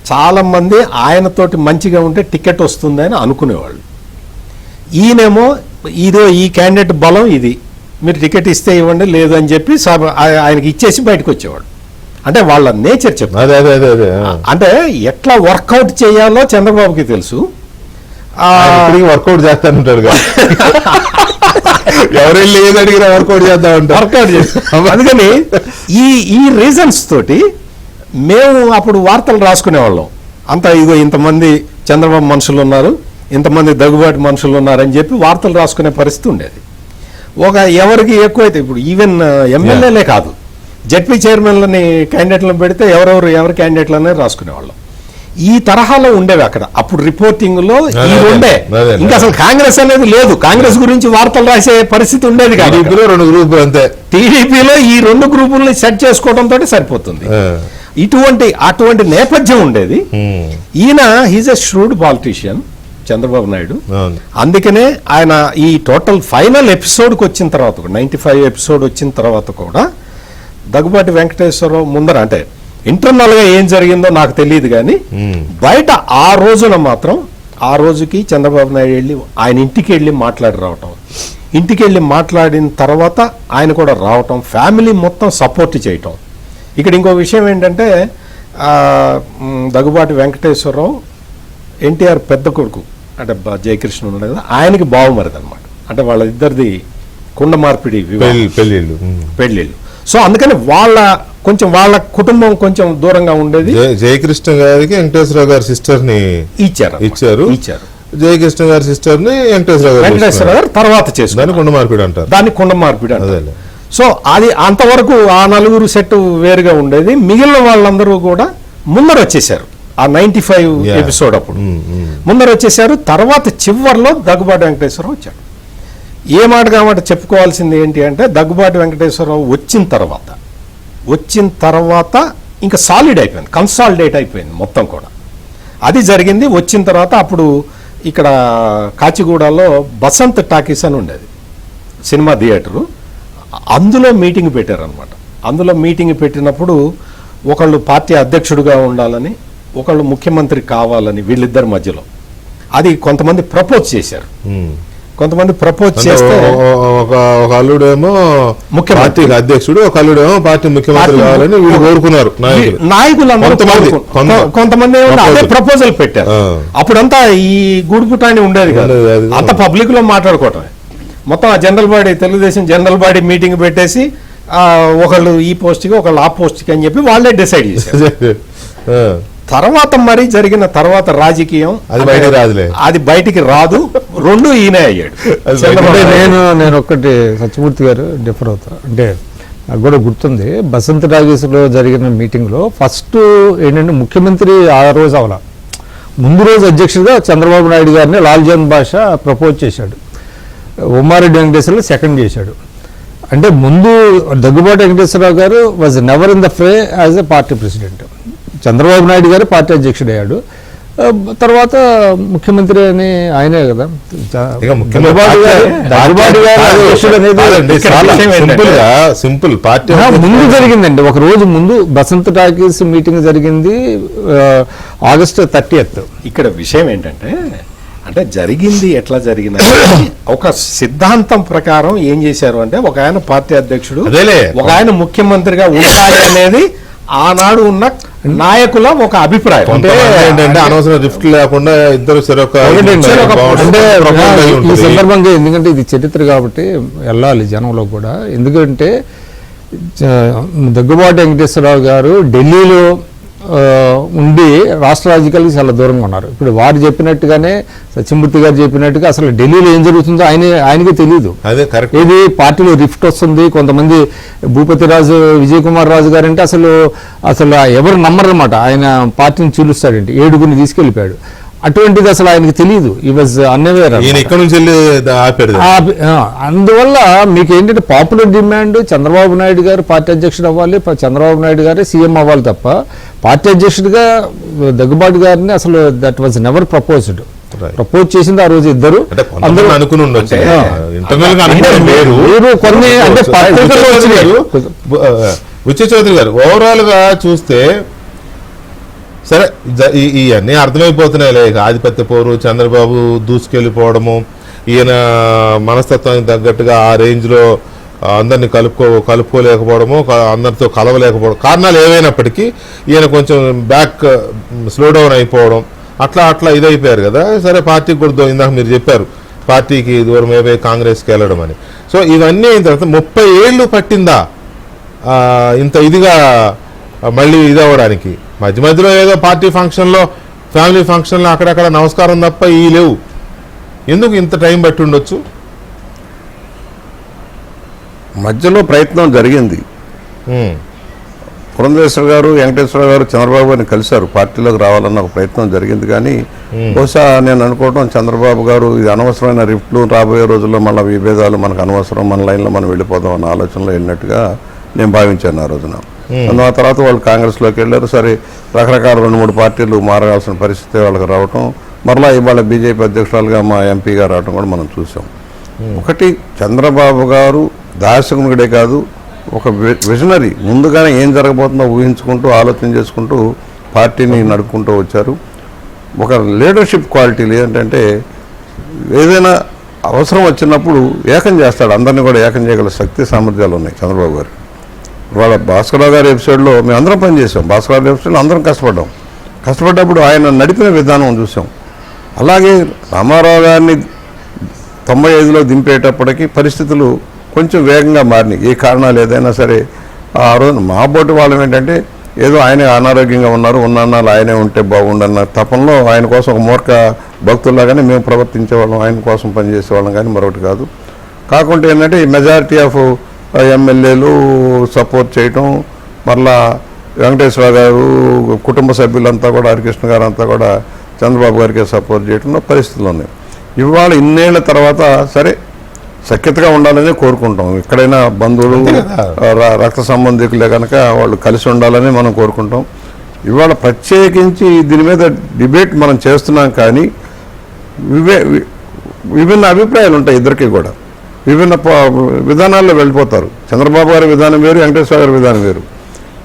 చాలామంది ఆయనతోటి మంచిగా ఉంటే టికెట్ వస్తుందని అనుకునేవాళ్ళు. ఈయనేమో ఇదో ఈ క్యాండిడేట్ బలం ఇది, మీరు టికెట్ ఇస్తే ఇవ్వండి లేదు అని చెప్పి ఆయనకి ఇచ్చేసి బయటకు వచ్చేవాడు. అంటే వాళ్ళ నేచర్ చెప్పారు. అంటే ఎట్లా వర్కౌట్ చేయాలో చంద్రబాబుకి తెలుసు. వర్కౌట్ చేస్తానంటాడు ఎవరెళ్ళి ఏది అడిగినా వర్కౌట్ చేద్దాం వర్కౌట్ చేస్తాం. అందుకని ఈ రీజన్స్ తోటి మేము అప్పుడు వార్తలు రాసుకునేవాళ్ళం. అంతా ఇగో ఇంతమంది చంద్రబాబు మనుషులు ఉన్నారు, ఇంతమంది దగ్గుబాటి మనుషులు ఉన్నారని చెప్పి వార్తలు రాసుకునే పరిస్థితి ఉండేది. ఒక ఎవరికి ఎక్కువైతే ఇప్పుడు ఈవెన్ ఎమ్మెల్యేలే కాదు, జడ్పీ చైర్మన్లని క్యాండిడేట్లను పెడితే ఎవరి క్యాండిడేట్లనే రాసుకునేవాళ్ళం. ఈ తరహాలో ఉండేవి అక్కడ అప్పుడు రిపోర్టింగ్ లో. ఈ రెండే, ఇంకా అసలు కాంగ్రెస్ అనేది లేదు. కాంగ్రెస్ గురించి వార్తలు రాసే పరిస్థితి ఉండేది కాదు. 2 గ్రూపులు అంతే. టీడీపీలో ఈ 2 గ్రూపుల్ని సెట్ చేసుకోవడంతో సరిపోతుంది. అటువంటి నేపథ్యం ఉండేది. ఈయన he's a shrewd politician Chandrababu Naidu. అందుకనే ఆయన ఈ టోటల్ ఫైనల్ ఎపిసోడ్కి వచ్చిన తర్వాత 95 ఎపిసోడ్ వచ్చిన తర్వాత కూడా దగ్గుబాటి వెంకటేశ్వరరావు ముందర అంటే ఇంటర్నల్ గా ఏం జరిగిందో నాకు తెలియదు కానీ బయట ఆ రోజున మాత్రం ఆ రోజుకి చంద్రబాబు నాయుడు వెళ్ళి ఆయన ఇంటికి వెళ్ళి మాట్లాడి రావటం, ఇంటికి వెళ్ళి మాట్లాడిన తర్వాత ఆయన కూడా రావటం, ఫ్యామిలీ మొత్తం సపోర్ట్ చేయటం. ఇక్కడ ఇంకో విషయం ఏంటంటే దగ్గుబాటి వెంకటేశ్వరరావు ఎన్టీఆర్ పెద్ద కొడుకు అంటే జయకృష్ణ ఉన్నాడు కదా, ఆయనకి బావమరిది అనమాట. అంటే వాళ్ళ ఇద్దరిది కుండ మార్పిడి పెళ్ళిళ్ళు. సో అందుకని వాళ్ళ కుటుంబం కొంచెం దూరంగా ఉండేది. జయకృష్ణ గారికి వెంకటేశ్వరరావు గారి సిస్టర్ ని ఇచ్చారు. జయకృష్ణ గారి సిస్టర్ ని వెంకటేశ్వరరావు గారు తర్వాత చేస్తారు. దాన్ని కుండ మార్పిడి అంటారు. సో అది అంతవరకు ఆ నలుగురు సెట్ వేరుగా ఉండేది. మిగిలిన వాళ్ళందరూ కూడా ముందర వచ్చేసారు. ఆ 95 ఎపిసోడ్ అప్పుడు ముందర వచ్చేసారు. తర్వాత చివర్లో దగ్గుబాటి వెంకటేశ్వరరావు వచ్చాడు. ఏ మాట కామాట చెప్పుకోవాల్సింది ఏంటి అంటే దగ్గుబాటి వెంకటేశ్వరరావు వచ్చిన తర్వాత ఇంకా సాలిడ్ అయిపోయింది, కన్సాలిడేట్ అయిపోయింది మొత్తం కూడా. అది జరిగింది. వచ్చిన తర్వాత అప్పుడు ఇక్కడ కాచిగూడలో బసంత్ టాకీస్ అని ఉండేది సినిమా థియేటరు. అందులో మీటింగ్ పెట్టారనమాట. అందులో మీటింగ్ పెట్టినప్పుడు ఒకళ్ళు పార్టీ అధ్యక్షుడిగా ఉండాలని, ఒకళ్ళు ముఖ్యమంత్రి కావాలని వీళ్ళిద్దరి మధ్యలో అది కొంతమంది ప్రపోజ్ చేశారు. కొంతమంది ప్రపోజ్ చేస్తే ఒక అల్లుడేమో పార్టీ అధ్యక్షుడు, ఒక అల్లుడేమో పార్టీ ముఖ్యమంత్రి కావాలని వీళ్ళు కోరుకున్నారు నాయకులు. కొంతమంది అదే ప్రపోజల్ పెట్టారు. అప్పుడంతా ఈ గూడుపుటాన్ని ఉండేది కాదు, అంత పబ్లిక్ లో మాట్లాడుకోవటమే. మొత్తం ఆ general body, Telugu Desam general body meeting పెట్టేసి ఒకళ్ళు ఈ పోస్ట్కి ఒకళ్ళు ఆ పోస్ట్కి అని చెప్పి వాళ్ళే డిసైడ్ చేశారు. తర్వాత మరి జరిగిన తర్వాత రాజకీయం అది బయటికి రాదు. 2 ఈయన అయ్యాడు. నేను ఒక్కటి సత్యమూర్తి గారు డిఫర్ అవుతా అంటే నాకు కూడా గుర్తుంది. బసంత్ టాకీస్లో జరిగిన మీటింగ్లో ఫస్ట్ ఏంటంటే ముఖ్యమంత్రి ఆ రోజు అవలా ముందు రోజు అధ్యక్షుడిగా చంద్రబాబు నాయుడు గారిని లాల్జన్ బాషా ప్రపోజ్ చేశాడు. ఉమ్మారెడ్డి వెంకటేశ్వరరావు సెకండ్ చేశాడు. అంటే ముందు Daggubati Venkateswara Rao garu was never in the fray as a party president. Chandrababu Naidu garu party అధ్యక్షుడు అయ్యాడు. తర్వాత ముఖ్యమంత్రి అని ఆయనే కదా. సింపుల్ పార్టీ ముందు జరిగిందండి. ఒక రోజు ముందు బసంత్ టాకీస్ మీటింగ్ జరిగింది ఆగస్టు 30th. ఇక్కడ విషయం ఏంటంటే అంటే జరిగింది ఎట్లా జరిగింది ఒక సిద్ధాంతం ప్రకారం ఏం చేశారు అంటే ఒక ఆయన పార్టీ అధ్యక్షుడు, ఒక ఆయన ముఖ్యమంత్రిగా ఉండాలి అనేది ఆనాడు ఉన్న నాయకుల ఒక అభిప్రాయం. కొంతమంది ఏంటంటే అనవసరం రిఫ్ట్ లేకుండా ఇద్దరు చెరొక అంటే proposal ఈ ఉంటుంది. సందర్భంగా ఎందుకంటే ఇది చరిత్ర కాబట్టి వెళ్ళాలి జనంలో కూడా. ఎందుకంటే దగ్గుబాటి వెంకటేశ్వరరావు గారు ఢిల్లీలో ఉండి రాష్ట్ర రాజకీయాలకు చాలా దూరంగా ఉన్నారు. ఇప్పుడు వారు చెప్పినట్టుగానే సత్యమూర్తి గారు చెప్పినట్టుగా అసలు ఢిల్లీలో ఏం జరుగుతుందో ఆయనకే తెలియదు. అదే కరెక్ట్. ఇది పార్టీలో రిఫ్ట్ వస్తుంది. కొంతమంది భూపతి రాజు, విజయ్ కుమార్ రాజు గారు అంటే అసలు ఎవరు నమ్మరన్నమాట. ఆయన పార్టీని చీలుస్తాడంటే 7గురిని తీసుకెళ్ళిపోయాడు. అటువంటిది అసలు ఆయనకి తెలియదు. ఈ వాజ్ అన్అవేర్. ఈయన ఇక్కడ నుంచి వెళ్ళి ఆపాడు. అందువల్ల మీకు ఏంటంటే popular demand Chandrababu Naidu garu party అధ్యక్షుడు అవ్వాలి, చంద్రబాబు నాయుడు గారే సీఎం అవ్వాలి తప్ప పార్టీ అధ్యక్షుడిగా దగ్గుబాటి గారిని అసలు that was never proposed. Propose చేసింది ఆ రోజు ఇద్దరు. అందరూ అనుకుని ఉండొచ్చు. ఇంటర్నల్ గా అనుకోవడం వేరు. కొన్ని అంటే పత్రికల్లో వచ్చినాయి. బుచ్చి చౌదరి గారు ఓవరాల్ గా చూస్తే సరే ఇవన్నీ అర్థమైపోతున్నాయి. ఆధిపత్య పోరు, చంద్రబాబు దూసుకెళ్ళిపోవడము, ఈయన మనస్తత్వానికి తగ్గట్టుగా ఆ రేంజ్లో అందరినీ కలుపుకోలేకపోవడము, అందరితో కలవలేకపోవడం, కారణాలు ఏవైనప్పటికీ ఈయన కొంచెం స్లో డౌన్ అయిపోవడం, అట్లా ఇదైపోయారు కదా. సరే పార్టీకి కూడా ఇందాక మీరు చెప్పారు పార్టీకి దూరం అయిపోయి కాంగ్రెస్కి వెళ్ళడం అని. సో ఇవన్నీ అయిన తర్వాత 30 ఏళ్ళు పట్టిందా ఇంత ఇదిగా మళ్ళీ ఇదవ్వడానికి? మధ్యలో ఏదో పార్టీ ఫంక్షన్లో, ఫ్యామిలీ ఫంక్షన్లో అక్కడక్కడ నమస్కారం తప్ప ఈ లేవు. ఎందుకు ఇంత టైం బట్టి ఉండొచ్చు? మధ్యలో ప్రయత్నం జరిగింది. పురంధేశ్వర గారు, వెంకటేశ్వర గారు చంద్రబాబు గారిని కలిశారు, పార్టీలోకి రావాలన్న ఒక ప్రయత్నం జరిగింది. కానీ బహుశా నేను అనుకోవడం చంద్రబాబు గారు ఇది అనవసరమైన రిఫ్ట్లు, రాబోయే రోజుల్లో మళ్ళీ విభేదాలు మనకు అనవసరం, మన లైన్లో మనం వెళ్ళిపోదాం అన్న ఆలోచనలో వెళ్ళినట్టుగా నేను భావించాను ఆ రోజున. ఆ తర్వాత వాళ్ళు కాంగ్రెస్లోకి వెళ్ళారు. సరే రకరకాల 2-3 పార్టీలు మారాల్సిన పరిస్థితి వాళ్ళకి రావటం, మరలా ఇవాళ బీజేపీ అధ్యక్షురాలుగా మా ఎంపీగా రావటం కూడా మనం చూసాం. ఒకటి, చంద్రబాబు గారు దార్శనికుడే కాదు, ఒక విజనరీ. ముందుగానే ఏం జరగబోతుందో ఊహించుకుంటూ ఆలోచన చేసుకుంటూ పార్టీని నడుపుకుంటూ వచ్చారు. ఒక లీడర్షిప్ క్వాలిటీలు ఏంటంటే ఏదైనా అవసరం వచ్చినప్పుడు ఏకం చేస్తాడు, అందరినీ కూడా ఏకం చేయగల శక్తి సామర్థ్యాలు ఉన్నాయి చంద్రబాబు గారు. ఇవాళ భాస్కరరావు గారి ఎపిసోడ్లో మేము అందరం పనిచేసాం. భాస్కరరావు గారి ఎపిసోడ్లో అందరం కష్టపడ్డప్పుడు ఆయన నడిపిన విధానం చూసాం. అలాగే రామారావు గారిని 95లో దింపేటప్పటికి పరిస్థితులు కొంచెం వేగంగా మారినాయి. ఏ కారణాలు ఏదైనా సరే ఆ రోజు మా బోటి వాళ్ళం ఏంటంటే ఏదో ఆయన అనారోగ్యంగా ఉన్నాళ్ళు ఆయనే ఉంటే బాగుండన్న తపంలో ఆయన కోసం ఒక మూర్ఖ భక్తుల్లాగానే మేము ప్రవర్తించేవాళ్ళం, ఆయన కోసం పనిచేసేవాళ్ళం, కానీ మరొకటి కాదు. కాకుంటే ఏంటంటే ఈ మెజారిటీ ఆఫ్ ఎమ్మెల్యేలు సపోర్ట్ చేయటం, మరలా వెంకటేశ్వర గారు కుటుంబ సభ్యులంతా కూడా, హరికృష్ణ గారు అంతా కూడా చంద్రబాబు గారికి సపోర్ట్ చేయటం పరిస్థితులు ఉన్నాయి. ఇవాళ ఇన్నేళ్ల తర్వాత సరే సఖ్యతగా ఉండాలని కోరుకుంటాం. ఎక్కడైనా బంధువులు, రక్త సంబంధికులే కనుక వాళ్ళు కలిసి ఉండాలని మనం కోరుకుంటాం. ఇవాళ ప్రత్యేకించి దీని మీద డిబేట్ మనం చేస్తున్నాం, కానీ విభిన్న అభిప్రాయాలు ఉంటాయి ఇద్దరికి కూడా. విభిన్న విధానాల్లో వెళ్ళిపోతారు. చంద్రబాబు గారి విధానం వేరు, వెంకటేశ్వర గారి విధానం వేరు.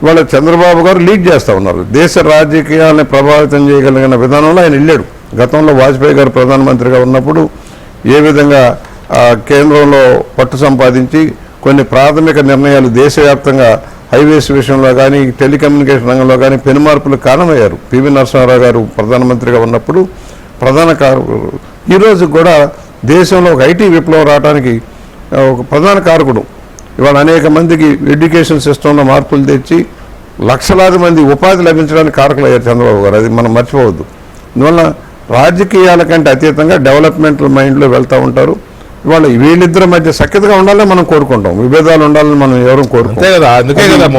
ఇవాళ చంద్రబాబు గారు లీడ్ చేస్తూ ఉన్నారు. దేశ రాజకీయాలను ప్రభావితం చేయగలిగిన విధానంలో ఆయన వెళ్ళాడు. గతంలో వాజ్పేయి గారు ప్రధానమంత్రిగా ఉన్నప్పుడు ఏ విధంగా కేంద్రంలో పట్టు సంపాదించి కొన్ని ప్రాథమిక నిర్ణయాలు దేశవ్యాప్తంగా హైవేస్ విషయంలో కానీ, టెలికమ్యూనికేషన్ రంగంలో కానీ పెనుమార్పులకు కారణమయ్యారు. పివి నరసింహారావు గారు ప్రధానమంత్రిగా ఉన్నప్పుడు ప్రధాన కారకుడు. ఈరోజు కూడా దేశంలో ఒక ఐటీ విప్లవం రావడానికి ఒక ప్రధాన కారకుడు. ఇవాళ అనేక మందికి ఎడ్యుకేషన్ సిస్టంలో మార్పులు తెచ్చి లక్షలాది మంది ఉపాధి లభించడానికి కారకులయ్యారు చంద్రబాబు గారు. అది మనం మర్చిపోవద్దు. అందువల్ల రాజకీయాల కంటే అతీతంగా డెవలప్మెంటల్ మైండ్లో వెళ్తూ ఉంటారు. ఇవాళ వీళ్ళిద్దరి మధ్య సఖ్యతగా ఉండాలని మనం కోరుకుంటాం, విభేదాలు ఉండాలని మనం ఎవరు కోరుకుంటాం. అందుకే కదా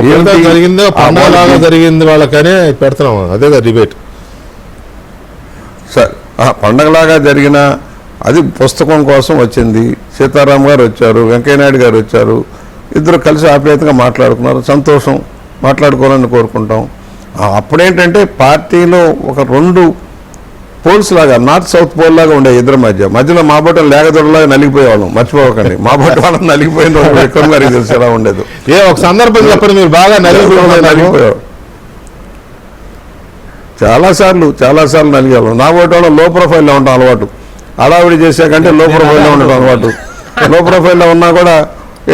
జరిగిందో పండగలాగా జరిగింది వాళ్ళకనే పెడుతున్నాం. అదే కదా డిబేట్. సరే, పండగలాగా జరిగిన అది పుస్తకం కోసం వచ్చింది. సీతారాం గారు వచ్చారు, వెంకయ్యనాయుడు గారు వచ్చారు, ఇద్దరు కలిసి ఆప్యాయతగా మాట్లాడుకున్నారు. సంతోషం, మాట్లాడుకోవాలని కోరుకుంటాం. అప్పుడేంటంటే పార్టీలో ఒక 2 పోల్స్ లాగా, నార్త్ సౌత్ పోల్ లాగా ఉండే ఇద్దరి మధ్యలో మా బొట్టం లేగదొడలాగా నలిగిపోయేవాళ్ళం. మర్చిపోకండి, మా బొట్ట వాళ్ళని నలిగిపోయిన రోజు ఎక్కువ గారికి తెలిసి ఎలా ఉండేది. ఒక సందర్భం చెప్పండి, మీరు బాగా నలిగిపోయారు. చాలాసార్లు నలిగేవాళ్ళం. నా బొట్ట వాళ్ళం లో ప్రొఫైల్లో ఉంటాం అలవాటు. హడావిడి చేసాకంటే లో ప్రొఫైల్లో ఉండటం అలవాటు. లో ప్రొఫైల్లో ఉన్నా కూడా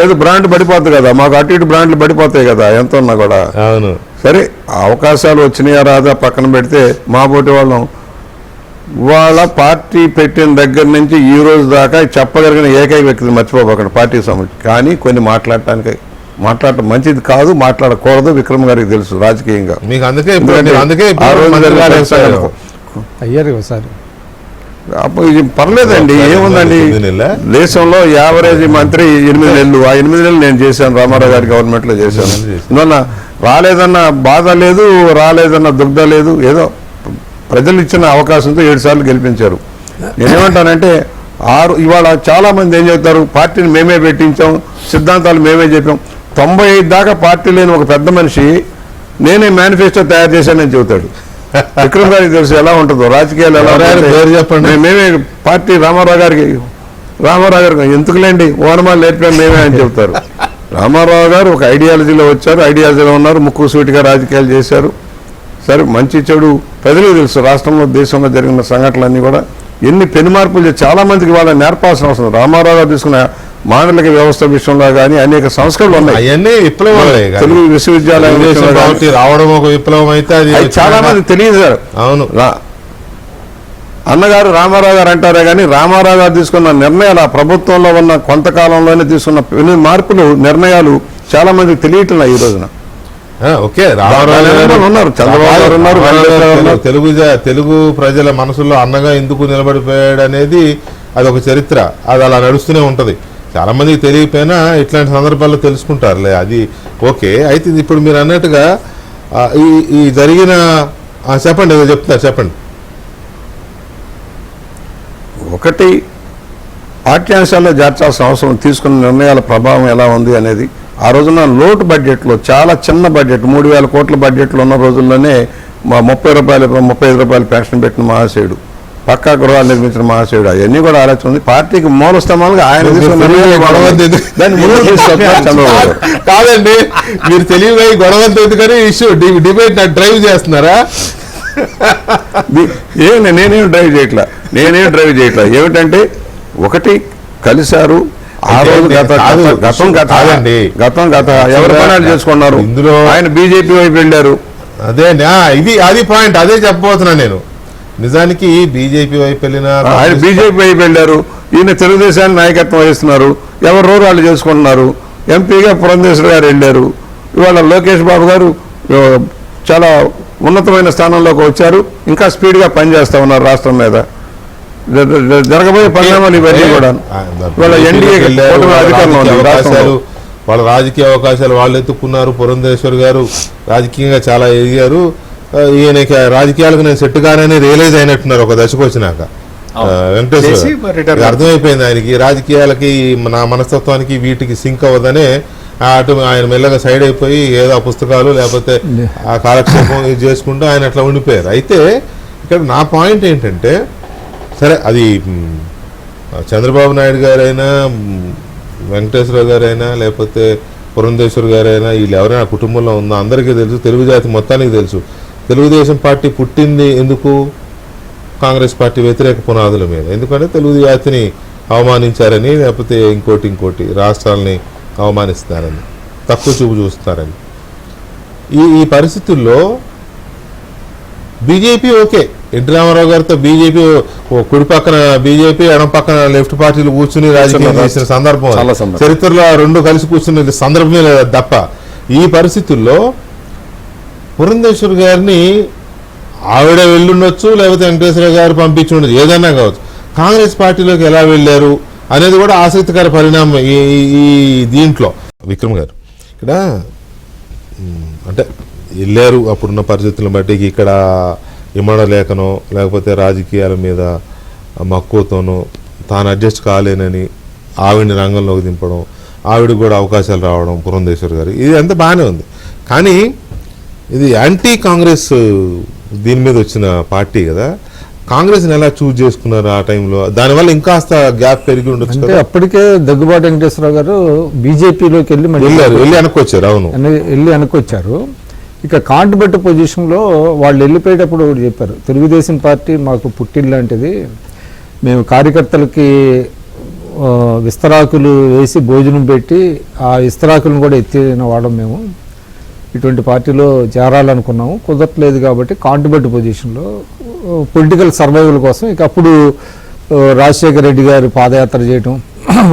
ఏదో బ్రాండ్ పడిపోతుంది కదా, మాకు అటు ఇటు బ్రాండ్లు పడిపోతాయి కదా ఎంత ఉన్నా కూడా. అవును. సరే అవకాశాలు వచ్చినాయా రాదా పక్కన పెడితే మా పోటీ వాళ్ళం వాళ్ళ పార్టీ పెట్టిన దగ్గర నుంచి ఈ రోజు దాకా చెప్పగలిగిన ఏకైక వ్యక్తిని మర్చిపోబోకండి పార్టీకి సంబంధించి. కానీ కొన్ని మాట్లాడటం మంచిది కాదు, మాట్లాడకూడదు. విక్రమ్ గారికి తెలుసు రాజకీయంగా. మీకు అందుకే ఆ రోజు అయ్యారు ఒకసారి ఇది పర్లేదండి, ఏముందండి దేశంలో యావరేజ్ మంత్రి 8 నెలలు. ఆ 8 నెలలు నేను చేశాను, రామారావు గారి గవర్నమెంట్లో చేశాను. అందువల్ల రాలేదన్న బాధ లేదు, రాలేదన్న దుగ్ధ లేదు. ఏదో ప్రజలు ఇచ్చిన అవకాశంతో 7 సార్లు గెలిపించారు. నేనేమంటానంటే ఇవాళ చాలా మంది ఏం చెప్తారు, పార్టీని మేమే పెట్టించాం, సిద్ధాంతాలు మేమే చెప్పాం. 95 దాకా పార్టీ లేని ఒక పెద్ద మనిషి నేనే మేనిఫెస్టో తయారు చేశానని చెబుతాడు. విక్రమ్ గారికి తెలుసు ఎలా ఉంటుందో రాజకీయాలు ఎలా చెప్పండి. మేమే పార్టీ రామారావు గారికి ఎందుకులేండి ఓనమాలు నేర్పాం మేమే అని చెబుతారు. రామారావు గారు ఒక ఐడియాలజీలో వచ్చారు, ఐడియాలజీలో ఉన్నారు, ముక్కు సూటిగా రాజకీయాలు చేశారు. సరే మంచి చెడు ప్రజలకు తెలుసు. రాష్ట్రంలో దేశంలో జరిగిన సంఘటనలన్నీ కూడా ఎన్ని పెను మార్పులు చాలా మందికి వాళ్ళ నేర్పాల్సిన అవసరం. రామారావు గారు తీసుకున్న మాండలిక వ్యవస్థ విషయంలో కానీ అనేక సంస్కరణలు ఉన్నాయి. అవన్నీ విప్లవాలే. తెలుగు విశ్వవిద్యాలయం రావడం ఒక విప్లవం అయితే అది చాలా మంది తెలియదు సార్. అవును, అన్నగారు రామారావు గారు అంటారే కానీ రామారావు గారు తీసుకున్న నిర్ణయాలు ఆ ప్రభుత్వంలో ఉన్న కొంతకాలంలోనే తీసుకున్న పెను మార్పులు నిర్ణయాలు చాలా మందికి తెలియటం ఈ రోజున. ఓకే, ఉన్నారు, చంద్రబాబు గారు ఉన్నారు. తెలుగు ప్రజల మనసుల్లో అన్నగా ఎందుకు నిలబడిపోయాడు అనేది అదొక చరిత్ర, అది అలా నడుస్తూనే ఉంటది. చాలా మందికి తెలియకపోయినా ఇట్లాంటి సందర్భాల్లో తెలుసుకుంటారులే, అది ఓకే. అయితే ఇప్పుడు మీరు అన్నట్టుగా ఈ జరిగిన చెప్పండి, ఏదో చెప్తున్నారు చెప్పండి. ఒకటి పాఠ్యాంశాల్లో చేర్చాల్సిన అవసరం, తీసుకున్న నిర్ణయాల ప్రభావం ఎలా ఉంది అనేది. ఆ రోజున లోటు బడ్జెట్లో చాలా చిన్న బడ్జెట్ 3,000 కోట్ల బడ్జెట్లో ఉన్న రోజుల్లోనే 35 రూపాయలు పెన్షన్ పెట్టిన మహాశయుడు, పక్కా గృహాలు నిర్మించిన మహాశయుడు, అవన్నీ కూడా ఆలోచన ఉంది. పార్టీకి మూల స్తంభాలుగా ఆయన చంద్రబాబు కాదండి, మీరు తెలియవై గొడవంత ఎందుకని ఇష్యూ డిబేట్ డ్రైవ్ చేస్తున్నారా? నేనేం డ్రైవ్ చేయట్లా ఏమిటంటే ఒకటి కలిశారు ఆ రోజు గతం ఎవరు పనాలు చేసుకున్నారు. ఇందులో ఆయన బీజేపీ వైపు వెళ్ళారు. అది పాయింట్, అదే చెప్పబోతున్నా నేను. నిజానికి బీజేపీ వైపు వెళ్ళిన ఆయన బీజేపీ వైపు వెళ్ళారు, ఈయన తెలుగుదేశాన్ని నాయకత్వం వహిస్తున్నారు, ఎవరు వాళ్ళు చేసుకుంటున్నారు. ఎంపీగా పురంధేశ్వర్ గారు వెళ్ళారు. ఇవాళ లోకేష్ బాబు గారు చాలా ఉన్నతమైన స్థానంలోకి వచ్చారు, ఇంకా స్పీడ్గా పనిచేస్తా ఉన్నారు రాష్ట్రం మీద. జరగబోయే పరిణామాలు ఇవన్నీ కూడా వాళ్ళ రాజకీయ అవకాశాలు వాళ్ళు ఎత్తుకున్నారు. పురంధేశ్వర్ గారు రాజకీయంగా చాలా ఎదిగారు. ఈయనకి రాజకీయాలకు నేను సెట్ కానని రియలైజ్ అయినట్టున్నారు ఒక దశకు వచ్చినాక. వెంకటేశ్వర అర్థమైపోయింది ఆయనకి రాజకీయాలకి నా మనస్తత్వానికి వీటికి సింక్ అవ్వదనే అటు ఆయన మెల్లగా సైడ్ అయిపోయి ఏదో పుస్తకాలు లేకపోతే ఆ కాలక్షేపం ఇది చేసుకుంటూ ఆయన అట్లా ఉండిపోయారు. అయితే ఇక్కడ నా పాయింట్ ఏంటంటే, సరే అది చంద్రబాబు నాయుడు గారైనా వెంకటేశ్వర గారైనా లేకపోతే పురంధేశ్వర్ గారైనా వీళ్ళు ఎవరైనా కుటుంబంలో ఉందో అందరికీ తెలుసు, తెలుగు జాతి మొత్తానికి తెలుసు. తెలుగుదేశం పార్టీ పుట్టింది ఎందుకు? కాంగ్రెస్ పార్టీ వ్యతిరేక పునాదుల మీద. ఎందుకంటే తెలుగు జాతిని అవమానించారని, లేకపోతే ఇంకోటి రాష్ట్రాలని అవమానిస్తున్నారని, తక్కువ చూపు చూస్తారని. ఈ పరిస్థితుల్లో బీజేపీ ఓకే, ఎన్టీ రామారావు గారితో బీజేపీ కుడి పక్కన బీజేపీ ఎడం పక్కన లెఫ్ట్ పార్టీలు కూర్చుని రాజకీయం చేసిన సందర్భం చరిత్రలో రెండు కలిసి కూర్చున్న సందర్భమే లేదు తప్ప. ఈ పరిస్థితుల్లో పురంధేశ్వర్ గారిని ఆవిడ వెళ్ళుండొచ్చు, లేకపోతే వెంకటేశ్వర గారు పంపించి ఉండొచ్చు, ఏదైనా కావచ్చు. కాంగ్రెస్ పార్టీలోకి ఎలా వెళ్ళారు అనేది కూడా ఆసక్తికర పరిణామం ఈ దీంట్లో. విక్రమ్ గారు ఇక్కడ అంటే వెళ్ళారు అప్పుడున్న పరిస్థితులను బట్టి, ఇక్కడ ఇమ్మడలేకనో లేకపోతే రాజకీయాల మీద మక్కువతోనో తాను అడ్జస్ట్ కాలేనని ఆవిడని రంగంలోకి దింపడం, ఆవిడకి కూడా అవకాశాలు రావడం పురంధేశ్వర్ గారు, ఇది అంతా బాగానే ఉంది. కానీ ఇది యాంటీ కాంగ్రెస్ దీని మీద వచ్చిన పార్టీ కదా, కాంగ్రెస్ని ఎలా చూజ్ చేసుకున్నారు ఆ టైంలో? దానివల్ల ఇంకాస్త గ్యాప్ పెరిగి ఉండొచ్చు కదా. అప్పటికే దగ్గుబాటి వెంకటేశ్వరరావు గారు బీజేపీలోకి వెళ్ళి వెనక్కొచ్చారు. అవును, వెళ్ళి వెనక్కొచ్చారు. ఇక కాంటుబెట్ట పొజిషన్లో వాళ్ళు వెళ్ళిపోయేటప్పుడు చెప్పారు, తెలుగుదేశం పార్టీ మాకు పుట్టిల్లు లాంటిది, మేము కార్యకర్తలకి విస్తరాకులు వేసి భోజనం పెట్టి ఆ విస్తరాకులను కూడా ఎత్తిన వాడం మేము, ఇటువంటి పార్టీలో చేరాలనుకున్నాము, కుదరట్లేదు కాబట్టి కాంట్రిబ్యూట్ పొజిషన్లో పొలిటికల్ సర్వైవల్ కోసం ఇక అప్పుడు రాజశేఖర రెడ్డి గారు పాదయాత్ర చేయటం,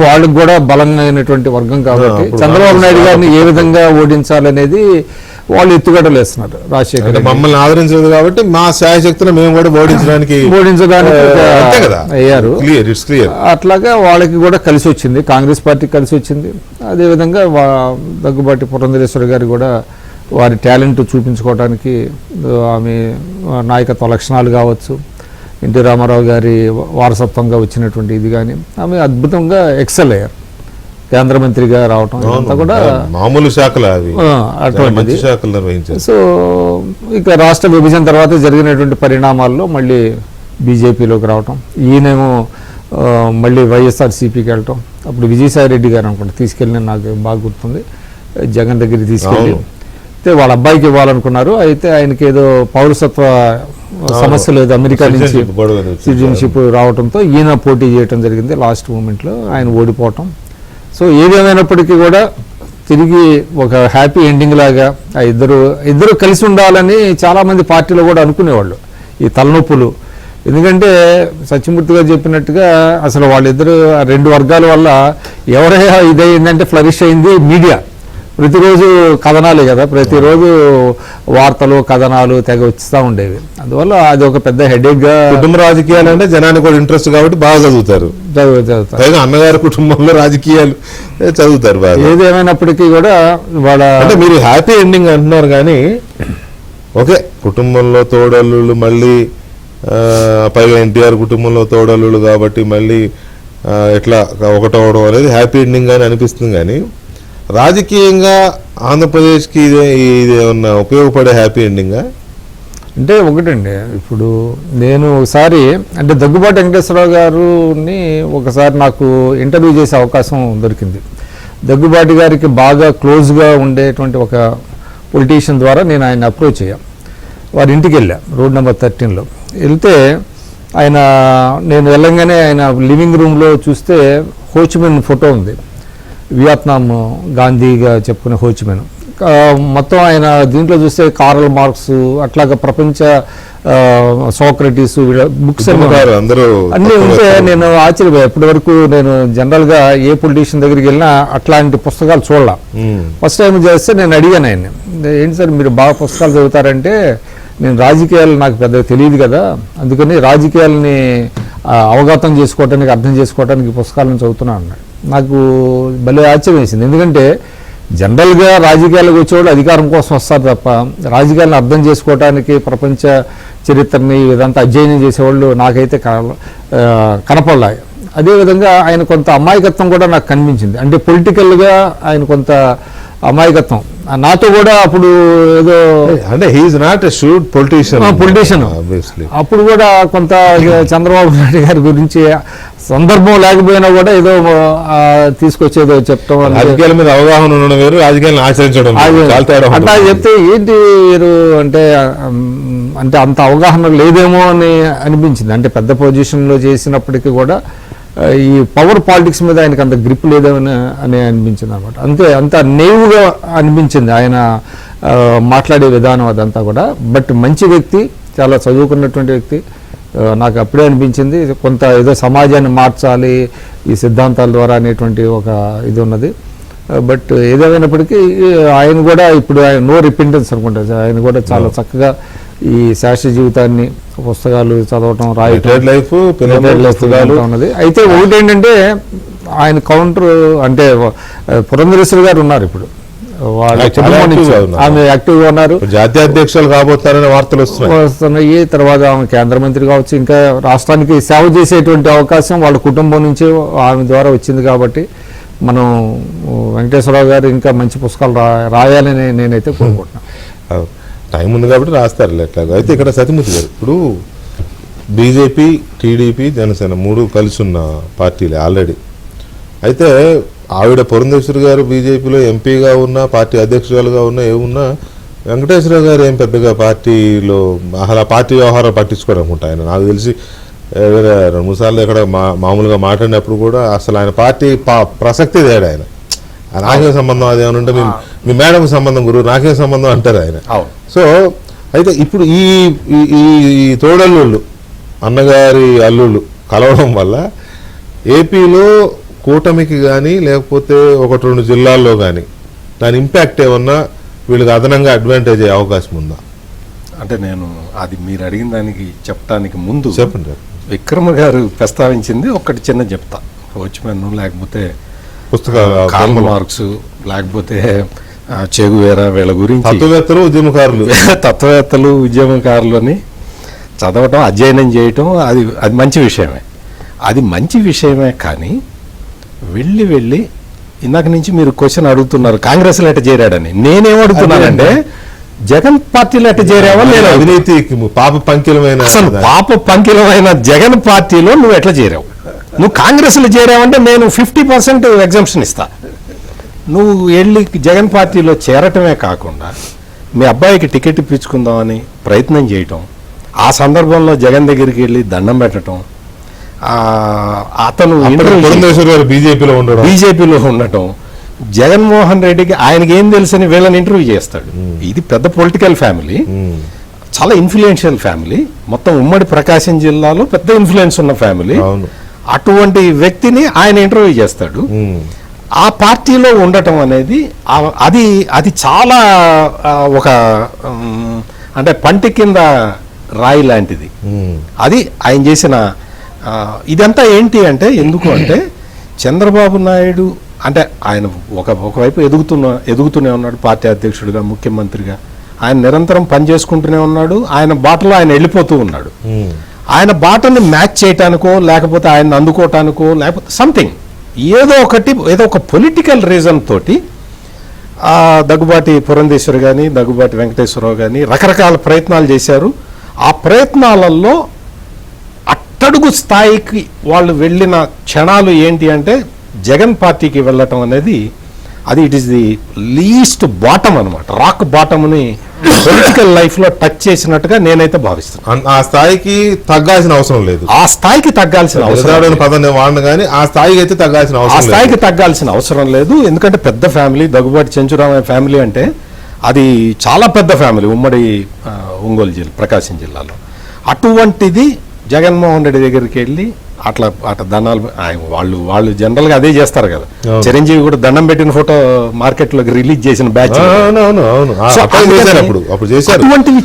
వాళ్ళకి కూడా బలమైనటువంటి వర్గం కాబట్టి చంద్రబాబు నాయుడు గారిని ఏ విధంగా ఓడించాలనేది వాళ్ళు ఎత్తుగడలు వేస్తున్నారు. రాజశేఖర రెడ్డి మమ్మల్ని ఆదరించలేదు కాబట్టి మా శాయశక్తిని మేము కూడా ఓడించడానికి అయ్యారు. క్లియర్. అట్లాగా వాళ్ళకి కూడా కలిసి వచ్చింది, కాంగ్రెస్ పార్టీకి కలిసి వచ్చింది. అదేవిధంగా దగ్గుబాటి పురంధరేశ్వరి గారు కూడా వారి టాలెంట్ చూపించుకోవడానికి ఆమె నాయకత్వ లక్షణాలు కావచ్చు, ఎన్టీ రామారావు గారి వారసత్వంగా వచ్చినటువంటి ఇది కానీ ఆమె అద్భుతంగా ఎక్సెల్ అయ్యారు. కేంద్ర మంత్రిగా రావటం అంతా కూడా మామూలు శాఖలు అవి అటువంటిది. శాఖలు నిర్వహించారు. సో ఇక రాష్ట్ర విభజన తర్వాత జరిగినటువంటి పరిణామాల్లో మళ్ళీ బీజేపీలోకి రావటం, ఈయనేమో మళ్ళీ వైఎస్ఆర్సీపీకి వెళ్ళటం. అప్పుడు విజయసాయి రెడ్డి గారు అనుకుంటా తీసుకెళ్ళిన నాకు బాగా గుర్తుంది, జగన్ దగ్గరికి తీసుకెళ్ళి అయితే వాళ్ళ అబ్బాయికి ఇవ్వాలనుకున్నారు. అయితే ఆయనకి ఏదో పౌరసత్వ సమస్య లేదు, అమెరికా నుంచి సిటిజన్షిప్ రావడంతో ఈయన పోటీ చేయడం జరిగింది. లాస్ట్ మూమెంట్లో ఆయన ఓడిపోవటం. సో ఏదేమైనప్పటికీ కూడా తిరిగి ఒక హ్యాపీ ఎండింగ్ లాగా ఆ ఇద్దరు కలిసి ఉండాలని చాలామంది పార్టీలో కూడా అనుకునేవాళ్ళు. ఈ తలనొప్పులు, ఎందుకంటే సత్యమూర్తి గారు చెప్పినట్టుగా అసలు వాళ్ళిద్దరు రెండు వర్గాల వల్ల ఎవరైనా ఇదైందంటే ఫ్లరిష్ అయింది మీడియా. ప్రతిరోజు కథనాలే కదా, ప్రతిరోజు వార్తలు కథనాలు తెగ వస్తూ ఉండేవి. అందువల్ల అది ఒక పెద్ద హెడేక్గా. కుటుంబ రాజకీయాలు అంటే జనానికి కూడా ఇంట్రెస్ట్ కాబట్టి బాగా చదువుతారు. పైగా అన్నగారి కుటుంబంలో రాజకీయాలు చదువుతారు బాగా. ఏదేమైనప్పటికీ కూడా వాళ్ళ అంటే మీరు హ్యాపీ ఎండింగ్ అంటున్నారు కానీ ఓకే, కుటుంబంలో తోడల్లుళ్ళు మళ్ళీ పైగా ఎన్టీఆర్ కుటుంబంలో తోడల్లుళ్ళు కాబట్టి మళ్ళీ ఎట్లా ఒకటవడం అనేది హ్యాపీ ఎండింగ్ అని అనిపిస్తుంది. కానీ రాజకీయంగా ఆంధ్రప్రదేశ్కి ఇది ఏమన్నా ఉపయోగపడే హ్యాపీ ఎండింగా అంటే ఒకటండి, ఇప్పుడు నేను ఒకసారి అంటే దగ్గుబాటి వెంకటేశ్వరరావు గారిని ఒకసారి నాకు ఇంటర్వ్యూ చేసే అవకాశం దొరికింది. దగ్గుబాటి గారికి బాగా క్లోజ్గా ఉండేటువంటి ఒక పొలిటీషియన్ ద్వారా నేను ఆయన అప్రోచ్ అయ్యాను. వారి ఇంటికి వెళ్ళా, రోడ్ నెంబర్ 13లో వెళ్తే నేను వెళ్ళంగానే ఆయన లివింగ్ రూమ్లో చూస్తే హోచిమిన్ ఫోటో ఉంది, వియత్నాం గాంధీగా చెప్పుకునే హోచిమిన్. మొత్తం ఆయన దీంట్లో చూస్తే కార్ల్ మార్క్స్ అట్లాగా ప్రపంచ సోక్రటీస్ బుక్స్ అన్నీ ఉంటే నేను ఆశ్చర్యపోయా. ఇప్పటి వరకు నేను జనరల్గా ఏ పొలిటీషియన్ దగ్గరికి వెళ్ళినా అట్లాంటి పుస్తకాలు చూడలా. ఫస్ట్ టైం చేస్తే నేను అడిగాను ఆయన్ని, ఏంటి సార్ మీరు బాగా పుస్తకాలు చదువుతారంటే, నేను రాజకీయాలు నాకు పెద్దగా తెలియదు కదా, అందుకని రాజకీయాలని అవగతం చేసుకోవటానికి అర్థం చేసుకోవటానికి పుస్తకాలను చదువుతున్నాను అన్నాడు. నాకు భలే ఆశ్చర్యం వేసింది. ఎందుకంటే జనరల్గా రాజకీయాలకు వచ్చేవాళ్ళు అధికారం కోసం వస్తారు తప్ప రాజకీయాలను అర్థం చేసుకోవటానికి ప్రపంచ చరిత్రని ఇదంతా అధ్యయనం చేసేవాళ్ళు నాకైతే కనపడలే. అదేవిధంగా ఆయన కొంత అమాయకత్వం కూడా నాకు కనిపించింది. అంటే పొలిటికల్గా ఆయన కొంత అమాయకత్వం నాతో కూడా అప్పుడు ఏదో అంటే he is not a shrewd politician అప్పుడు కూడా కొంత చంద్రబాబు నాయుడు గారి గురించి సందర్భం లేకపోయినా కూడా ఏదో తీసుకొచ్చేదో చెప్తాం. రాజకీయాల మీద అవగాహన ఉండడం వేరు, రాజకీయాలను ఆచరించడం అట్లా చెప్తే ఏంటి మీరు అంటే అంత అవగాహన లేదేమో అని అనిపించింది. అంటే పెద్ద పొజిషన్లో చేసినప్పటికీ కూడా ఈ పవర్ పాలిటిక్స్ మీద ఆయనకు అంత గ్రిప్ లేదని అనిపించింది అనమాట. అంత నేవుగా అనిపించింది ఆయన మాట్లాడే విధానం అదంతా కూడా. బట్ మంచి వ్యక్తి, చాలా చదువుకున్నటువంటి వ్యక్తి. నాకు అప్పుడే అనిపించింది కొంత ఏదో సమాజాన్ని మార్చాలి ఈ సిద్ధాంతాల ద్వారా అనేటువంటి ఒక ఇది ఉన్నది. బట్ ఏదేమైనప్పటికీ ఆయన కూడా ఇప్పుడు ఆయన నో రిపెంటెన్స్ అనుకుంటారు. ఆయన కూడా చాలా చక్కగా ఈ శాస్త్రీయ జీవితాన్ని పుస్తకాలు చదవటం, రాయటం ఉన్నది. అయితే ఒకటి ఏంటంటే ఆయన కౌంటర్ అంటే పురంధరేశ్వరి గారు ఉన్నారు ఇప్పుడు, ఆమె యాక్టివ్గా ఉన్నారు, జాతీయ అధ్యక్షులు కాబోతారనే వార్తలు వస్తున్నాయి. తర్వాత ఆమె కేంద్ర మంత్రి కావచ్చు, ఇంకా రాష్ట్రానికి సేవ చేసేటువంటి అవకాశం వాళ్ళ కుటుంబం నుంచి ఆమె ద్వారా వచ్చింది. కాబట్టి మనం వెంకటేశ్వరరావు గారు ఇంకా మంచి పుస్తకాలు రాయాలని నేనైతే కోరుకుంటున్నాను. టైం ఉంది కాబట్టి రాస్తారు ఎట్లాగో. అయితే ఇక్కడ సత్యమూర్తి గారు, ఇప్పుడు బీజేపీ, టీడీపీ, జనసేన మూడు కలిసి ఉన్న పార్టీలే ఆల్రెడీ. అయితే ఆవిడ పురంధేశ్వరి గారు బీజేపీలో ఎంపీగా ఉన్నా, పార్టీ అధ్యక్షురాలుగా ఉన్నా, ఏమున్నా వెంకటేశ్వర గారు ఏం పెద్దగా పార్టీలో అసలు పార్టీ వ్యవహారం పట్టించుకోరనుకుంటా. ఆయన నాకు తెలిసి 2-3 సార్లు ఇక్కడ మామూలుగా మాట్లాడినప్పుడు కూడా అసలు ఆయన పార్టీ ప్రసక్తి తేడా. ఆయన రాజకీయ సంబంధం అదేమనుంటే మేము మీ మేడంకి సంబంధం గురువు, నాకేం సంబంధం అంటారు ఆయన. అవును. సో అయితే ఇప్పుడు ఈ ఈ తోడల్లుళ్ళు, అన్నగారి అల్లుళ్ళు కలవడం వల్ల ఏపీలో కూటమికి కానీ లేకపోతే 1-2 జిల్లాల్లో కానీ దాని ఇంపాక్ట్ ఏమన్నా వీళ్ళకి అదనంగా అడ్వాంటేజ్ అయ్యే అవకాశం ఉందా? అంటే నేను అది మీరు అడిగిన దానికి చెప్పడానికి ముందు చెప్పండి. విక్రమ గారు ప్రస్తావించింది ఒకటి చిన్న చెప్తా. వాచ్మెన్, లేకపోతే పుస్తకాలు, కార్ల్ మార్క్స్, లేకపోతే చెగువేరా, వీళ్ళ గురించి తత్వవేత్తలు, ఉద్యమకారులు తత్వవేత్తలు, ఉద్యమకారులు అని చదవటం, అధ్యయనం చేయటం అది మంచి విషయమే. అది మంచి విషయమే. కానీ వెళ్ళి ఇందాక నుంచి మీరు క్వశ్చన్ అడుగుతున్నారు కాంగ్రెస్లో ఎట్ట చేరాడని. నేనేం అడుగుతున్నానంటే జగన్ పార్టీలో ఎట్ట చేరావా? నేను అవినీతికి పాప పంకిలమైన, అసలు పాప పంకిలమైన జగన్ పార్టీలో నువ్వు ఎట్లా చేరావు? నువ్వు కాంగ్రెస్లో చేరావంటే నేను 50% ఎగ్జంప్షన్ ఇస్తా. నువ్వు వెళ్ళి జగన్ పార్టీలో చేరటమే కాకుండా మీ అబ్బాయికి టికెట్ ఇప్పించుకుందామని ప్రయత్నం చేయటం, ఆ సందర్భంలో జగన్ దగ్గరికి వెళ్ళి దండం పెట్టడం, అతను పురంధేశ్వరి గారు బీజేపీలో ఉండటం, జగన్మోహన్ రెడ్డికి ఆయనకి ఏం తెలుసని వీళ్ళని ఇంటర్వ్యూ చేస్తాడు. ఇది పెద్ద పొలిటికల్ ఫ్యామిలీ, చాలా ఇన్ఫ్లుయెన్షియల్ ఫ్యామిలీ, మొత్తం ఉమ్మడి ప్రకాశం జిల్లాలో పెద్ద ఇన్ఫ్లుయెన్స్ ఉన్న ఫ్యామిలీ. అటువంటి వ్యక్తిని ఆయన ఇంటర్వ్యూ చేస్తాడు. ఆ పార్టీలో ఉండటం అనేది అది చాలా ఒక అంటే పంటి కింద రాయి లాంటిది. అది ఆయన చేసిన ఇదంతా ఏంటి అంటే, ఎందుకు అంటే చంద్రబాబు నాయుడు అంటే ఆయన ఒకవైపు ఎదుగుతూనే ఉన్నాడు, పార్టీ అధ్యక్షుడిగా, ముఖ్యమంత్రిగా ఆయన నిరంతరం పనిచేసుకుంటూనే ఉన్నాడు. ఆయన బాటలో ఆయన వెళ్ళిపోతూ ఉన్నాడు. ఆయన బాటని మ్యాచ్ చేయటానికో, లేకపోతే ఆయన అందుకోవటానికో, లేకపోతే సంథింగ్ ఏదో ఒక పొలిటికల్ రీజన్ తోటి దగ్గుబాటి పురంధేశ్వరి కానీ, దగ్గుబాటి వెంకటేశ్వరరావు కానీ రకరకాల ప్రయత్నాలు చేశారు. ఆ ప్రయత్నాలలో అట్టడుగు స్థాయికి వాళ్ళు వెళ్ళిన క్షణాలు ఏంటి అంటే, జగన్ పార్టీకి వెళ్ళటం అనేది it is the least bottom అనమాట. రాక్ బాటమ్ని పొలిటికల్ లైఫ్ లో టచ్ చేసినట్టుగా నేనైతే భావిస్తున్నాను. ఆ స్థాయికి తగ్గాల్సిన అవసరం లేదు. ఆ స్థాయికి తగ్గాల్సిన అవసరం లేదు. ఎందుకంటే పెద్ద ఫ్యామిలీ, దగ్గుబాటి చెంచురామయ్య ఫ్యామిలీ అంటే అది చాలా పెద్ద ఫ్యామిలీ ఉమ్మడి ఒంగోలు జిల్లా, ప్రకాశం జిల్లాలో. అటువంటిది జగన్మోహన్ రెడ్డి దగ్గరికి వెళ్ళి అట్లా దండాలు వాళ్ళు జనరల్ గా అదే చేస్తారు కదా. చిరంజీవి కూడా దండం పెట్టిన ఫోటో మార్కెట్ లోకి రిలీజ్ చేసిన బ్యాచ్ అటువంటివి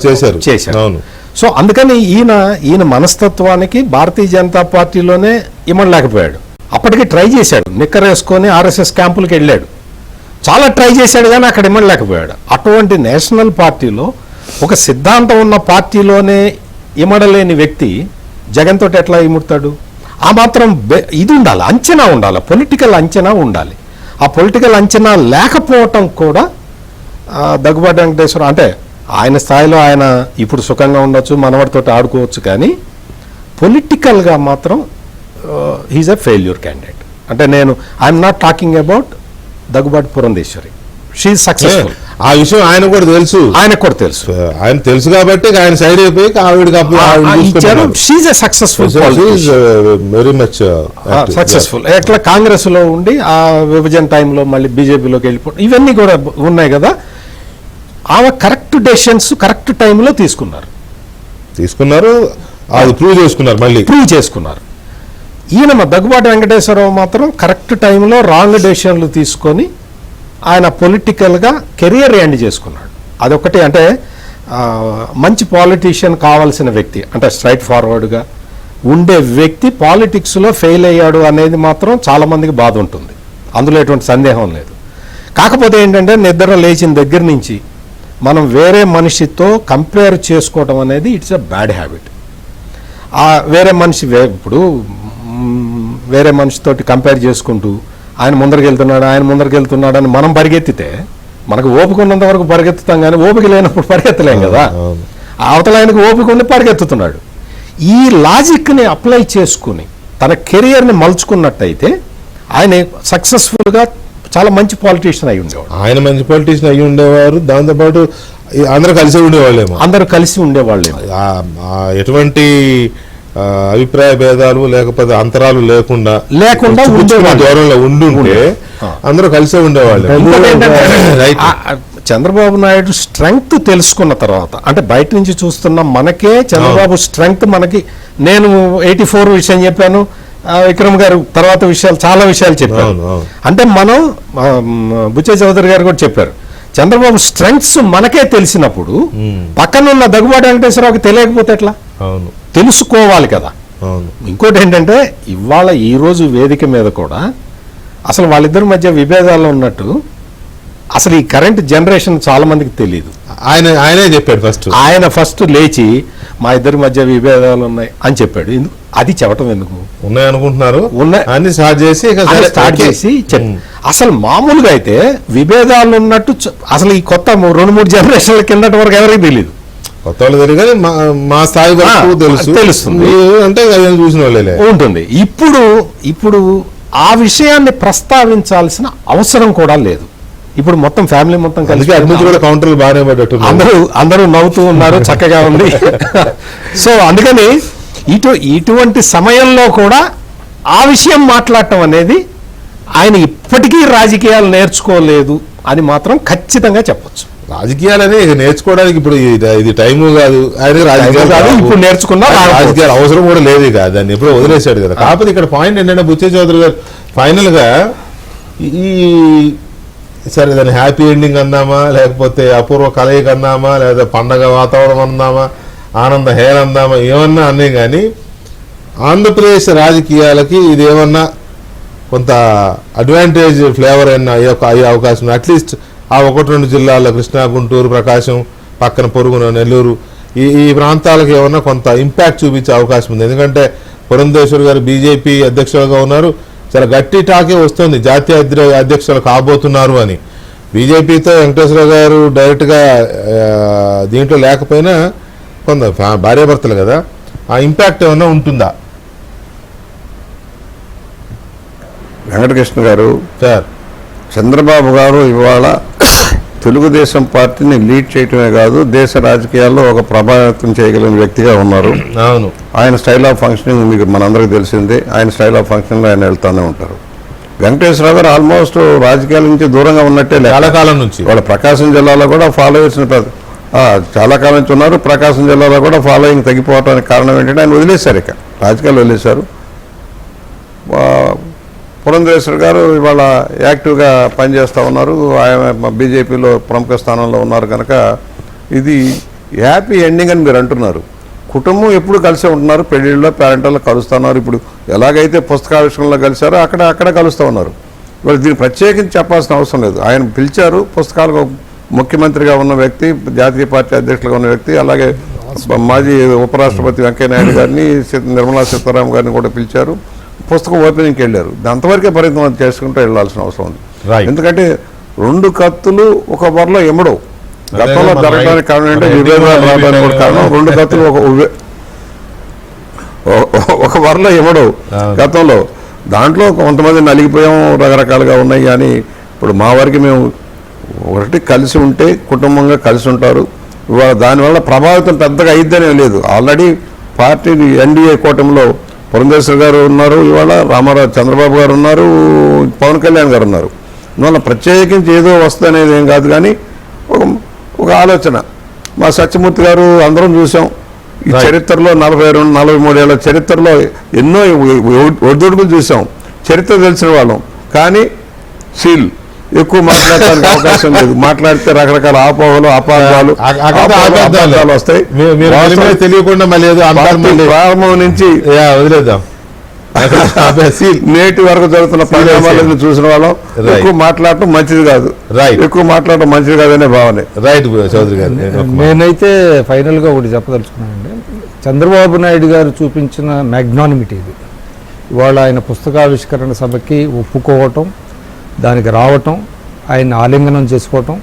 చేశారు. సో అందుకని ఈయన మనస్తత్వానికి భారతీయ జనతా పార్టీలోనే ఇమ్మడలేకపోయాడు. అప్పటికి ట్రై చేశాడు, నిక్కర్ వేసుకొని ఆర్ఎస్ఎస్ క్యాంపులకు వెళ్ళాడు, చాలా ట్రై చేశాడు, కానీ అక్కడ ఇమ్మడలేకపోయాడు. అటువంటి నేషనల్ పార్టీలో ఒక సిద్ధాంతం ఉన్న పార్టీలోనే ఇమడలేని వ్యక్తి జగన్ తోటి ఎట్లా ఇముడతాడు? ఆ మాత్రం ఇది ఉండాలి, అంచనా ఉండాలి, పొలిటికల్ అంచనా ఉండాలి. ఆ పొలిటికల్ అంచనా లేకపోవటం కూడా దగ్గుబాటి వెంకటేశ్వర అంటే ఆయన స్థాయిలో ఆయన ఇప్పుడు సుఖంగా ఉండొచ్చు, మనవడితో ఆడుకోవచ్చు, కానీ పొలిటికల్గా మాత్రం హీజ్ ఎ ఫెయిల్యూర్ క్యాండిడేట్. అంటే I'm not talking about Daggubati Purandeswari, she successful. ఆ విషయం ఆయనకు కూడా తెలుసు, ఆయన తెలుసు కాబట్టి ఆయన సైడ్ అయిపోయి సక్సెస్ఫుల్. ఎట్లా కాంగ్రెస్ లో ఉండి ఆ విభజన టైంలో మళ్ళీ బీజేపీలోకి వెళ్ళిపోవడం ఇవన్నీ కూడా ఉన్నాయి కదా. ఆమె కరెక్ట్ డెసిషన్స్ కరెక్ట్ టైంలో తీసుకున్నారు, అది ప్రూవ్ చేసుకున్నారు. ఈయన దగ్గుబాటి వెంకటేశ్వరరావు మాత్రం కరెక్ట్ టైంలో రాంగ్ డెసిషన్లు తీసుకొని ఆయన పొలిటికల్గా కెరియర్ ఎండ్ చేసుకున్నాడు. అదొకటి. అంటే మంచి పాలిటీషియన్ కావాల్సిన వ్యక్తి, అంటే స్ట్రైట్ ఫార్వర్డ్గా ఉండే వ్యక్తి పాలిటిక్స్లో ఫెయిల్ అయ్యాడు అనేది మాత్రం చాలామందికి బాధ ఉంటుంది, అందులో ఎటువంటి సందేహం లేదు. కాకపోతే ఏంటంటే నిద్ర లేచిన దగ్గర నుంచి మనం వేరే మనిషితో కంపేర్ చేసుకోవడం అనేది ఇట్స్ ఎ బ్యాడ్ హ్యాబిట్. వేరే మనిషి ఇప్పుడు వేరే మనిషితోటి కంపేర్ చేసుకుంటూ ఆయన ముందరికి వెళ్తున్నాడు అని మనం పరిగెత్తితే మనకు ఓపిక ఉన్నంత వరకు పరిగెత్తుతాం, కానీ ఓపిక లేనప్పుడు పరిగెత్తలేం కదా. అవతల ఆయనకు ఓపిక ఉండి పరిగెత్తుతున్నాడు. ఈ లాజిక్ని అప్లై చేసుకుని తన కెరియర్ని మలుచుకున్నట్టయితే ఆయన సక్సెస్ఫుల్గా చాలా మంచి పాలిటీషియన్ అయి ఉండేవారు. దాంతోపాటు అందరూ కలిసి ఉండేవాళ్ళేమో. ఎటువంటి అభిప్రాయ భేదాలు లేకపోతే అంతరాలు లేకుండా ఉండేవాళ్ళు. దూరంలో ఉండుంటే అందరూ కలిసే ఉండేవాళ్ళు. ఇంకోటి ఏంటంటే, Right. చంద్రబాబు నాయుడు స్ట్రెంగ్త్ తెలుసుకున్న తర్వాత, అంటే బయట నుంచి చూస్తున్న మనకే చంద్రబాబు స్ట్రెంగ్త్ మనకి, నేను 84 విషయం చెప్పాను, విక్రమ్ గారు తర్వాత విషయాలు చాలా విషయాలు చెప్పారు. అవును, అవును. అంటే మనం బుచ్చయ్య చౌదరి గారు కూడా చెప్పారు, చంద్రబాబు స్ట్రెంగ్త్స్ మనకే తెలిసినప్పుడు పక్కనున్న దగ్గుబాటి వెంకటేశ్వరరావుకి తెలియకపోతే ఎట్లా? అవును, తెలుసుకోవాలి కదా. అవును. ఇంకోటి ఏంటంటే, ఇవాళ ఈ రోజు వేదిక మీద కూడా అసలు వాళ్ళిద్దరి మధ్య విభేదాలు ఉన్నట్టు అసలు ఈ కరెంట్ జనరేషన్ చాలా మందికి తెలియదు. ఆయనే చెప్పాడు ఫస్ట్. ఆయన ఫస్ట్ లేచి మా ఇద్దరి మధ్య విభేదాలు ఉన్నాయి అని చెప్పాడు. ఎందుకు అది చెప్పటం? ఎందుకు ఉన్నాయి అనుకుంటున్నారు, ఉన్నాయి అన్ని స్టార్ట్ చేసి స్టార్ట్ చేసి అసలు మామూలుగా అయితే విభేదాలు ఉన్నట్టు అసలు ఈ కొత్త 2-3 జనరేషన్ల కిందటి వరకు ఎవరికి తెలియదు. కొత్త వాళ్ళు తెలియదు కానీ మా స్థాయి వరకు తెలుస్తుంది అంటే అదేం చూసిన వాళ్ళే ఉంటుంది. ఇప్పుడు ఆ విషయాన్ని ప్రస్తావించాల్సిన అవసరం కూడా లేదు. ఇప్పుడు మొత్తం ఫ్యామిలీ మొత్తం కలిసి కూడా కౌంటర్లు బాగానే పడ్డట్టు అందరూ నవ్వుతూ ఉన్నారు, చక్కగా ఉంది. సో అందుకని ఇటువంటి సమయంలో కూడా ఆ విషయం మాట్లాడటం అనేది ఆయన ఇప్పటికీ రాజకీయాలు నేర్చుకోలేదు అని మాత్రం ఖచ్చితంగా చెప్పొచ్చు. రాజకీయాలని నేర్చుకోవడానికి ఇప్పుడు ఇది టైము కాదు, ఆయన రాజకీయాలు ఇప్పుడు నేర్చుకున్నా రాజకీయాలు అవసరం కూడా లేదు ఇక, దాన్ని ఎప్పుడో వదిలేశాడు కదా. కాకపోతే ఇక్కడ పాయింట్ ఏంటంటే బుచ్చయ్య చౌదరి గారు ఫైనల్ గా ఈ సరే దాన్ని హ్యాపీ ఎండింగ్ అందామా, లేకపోతే అపూర్వ కలయిక అందామా, లేదా పండగ వాతావరణం అందామా, ఆనంద హేళ అందామా, ఏమన్నా అనే కానీ ఆంధ్రప్రదేశ్ రాజకీయాలకి ఇది ఏమన్నా కొంత అడ్వాంటేజ్ ఫ్లేవర్ అయినా అయ్యే అవకాశం, అట్లీస్ట్ ఆ 1-2 జిల్లాల్లో కృష్ణా, గుంటూరు, ప్రకాశం, పక్కన పొరుగున నెల్లూరు ఈ ప్రాంతాలకు ఏమన్నా కొంత ఇంపాక్ట్ చూపించే అవకాశం ఉంది. ఎందుకంటే పురంధేశ్వర్ గారు బీజేపీ అధ్యక్షులుగా ఉన్నారు, చాలా గట్టి టాకే వస్తుంది జాతీయ అధ్యక్షులు కాబోతున్నారు అని. బీజేపీతో వెంకటేశ్వర గారు డైరెక్ట్గా దీంట్లో లేకపోయినా కొంత భార్యాభర్తలు కదా, ఆ ఇంపాక్ట్ ఏమన్నా ఉంటుందా? వెంకటకృష్ణ గారు, సార్ చంద్రబాబు గారు ఇవాళ తెలుగుదేశం పార్టీని లీడ్ చేయటమే కాదు, దేశ రాజకీయాల్లో ఒక ప్రభావితం చేయగలిగిన వ్యక్తిగా ఉన్నారు. అవును, ఆయన స్టైల్ ఆఫ్ ఫంక్షనింగ్ మీకు మనందరికీ తెలిసిందే. ఆయన స్టైల్ ఆఫ్ ఫంక్షన్లో ఆయన వెళ్తూనే ఉంటారు. వెంకటేశ్వరరావు గారు ఆల్మోస్ట్ రాజకీయాల నుంచి దూరంగా ఉన్నట్టే చాలా కాలం నుంచి. వాళ్ళ ప్రకాశం జిల్లాలో కూడా ఫాలోవర్స్ చాలా కాలం నుంచి ఉన్నారు. ప్రకాశం జిల్లాలో కూడా ఫాలోయింగ్ తగ్గిపోవడానికి కారణం ఏంటంటే ఆయన వదిలేశారు, ఇక రాజకీయాలు వదిలేశారు. పురంధేశ్వర్ గారు ఇవాళ యాక్టివ్గా పనిచేస్తూ ఉన్నారు, ఆయన బీజేపీలో ప్రముఖ స్థానంలో ఉన్నారు. కనుక ఇది హ్యాపీ ఎండింగ్ అని మీరు అంటున్నారు. కుటుంబం ఎప్పుడు కలిసే ఉంటున్నారు, పెళ్ళిళ్ళలో పేరెంట్లో కలుస్తున్నారు. ఇప్పుడు ఎలాగైతే పుస్తకావిష్కరణలో కలిశారో అక్కడ కలుస్తూ ఉన్నారు. ఇవాళ దీన్ని ప్రత్యేకించి చెప్పాల్సిన అవసరం లేదు. ఆయన పిలిచారు, పుస్తకాలకు ముఖ్యమంత్రిగా ఉన్న వ్యక్తి, జాతీయ పార్టీ అధ్యక్షులుగా ఉన్న వ్యక్తి, అలాగే మాజీ ఉపరాష్ట్రపతి వెంకయ్యనాయుడు గారిని, నిర్మలా సీతారామన్ గారిని కూడా పిలిచారు. పుస్తకం ఓపెనింగ్కి వెళ్ళారు. అంతవరకే పరిమితం చేసుకుంటూ వెళ్ళాల్సిన అవసరం ఉంది. ఎందుకంటే 2 కత్తులు ఒక వరలో ఎమ్మడవు. గతంలో జరగడానికి కారణం ఏంటంటే విభేదాలు రావడానికి కూడా కారణం 2 కత్తులు ఒక వరలో ఎమ్మడవు. గతంలో దాంట్లో కొంతమంది నలిగిపోయాం, రకరకాలుగా ఉన్నాయి. కానీ ఇప్పుడు మా వరకు మేము ఒకటి కలిసి ఉంటే కుటుంబంగా కలిసి ఉంటారు. ఇవాళ దానివల్ల ప్రభావితం పెద్దగా అయిద్దనే లేదు. ఆల్రెడీ పార్టీ ఎన్డీఏ కూటమిలో పురంధేశ్వర్ గారు ఉన్నారు, ఇవాళ రామారావు చంద్రబాబు గారు ఉన్నారు, పవన్ కళ్యాణ్ గారు ఉన్నారు. అందువల్ల ప్రత్యేకించి ఏదో వస్తుంది అనేది ఏం కాదు. కానీ ఒక ఆలోచన మా సత్యమూర్తి గారు అందరం చూసాం. ఈ చరిత్రలో 42-43 ఏళ్ల చరిత్రలో ఎన్నో ఒడిదుడుకులు చూసాం. చరిత్ర తెలిసిన వాళ్ళం, కానీ సీల్ ఎక్కువ మాట్లాడడానికి అవకాశం లేదు. మాట్లాడితే రకరకాల ఆపోహలు, అపార్థాలు వస్తాయి. తెలియకుండా ప్రారంభం నుంచి వదిలేద్దాం. నేటి వరకు జరుగుతున్న పరిణామాలను చూసిన వాళ్ళం. ఎక్కువ మాట్లాడటం మంచిది కాదు, ఎక్కువ మాట్లాడటం మంచిది కాదనే భావనే. రైట్ చౌదరి గారు, నేనైతే ఫైనల్ గా ఒకటి చెప్పదలుచుకున్నానండి. చంద్రబాబు నాయుడు గారు చూపించిన మ్యాగ్నానిమిటీ ఇది. ఇవాళ ఆయన పుస్తకావిష్కరణ సభకి ఒప్పుకోవటం, దానికి రావటం, ఆయన ఆలింగనం చేసుకోవటం,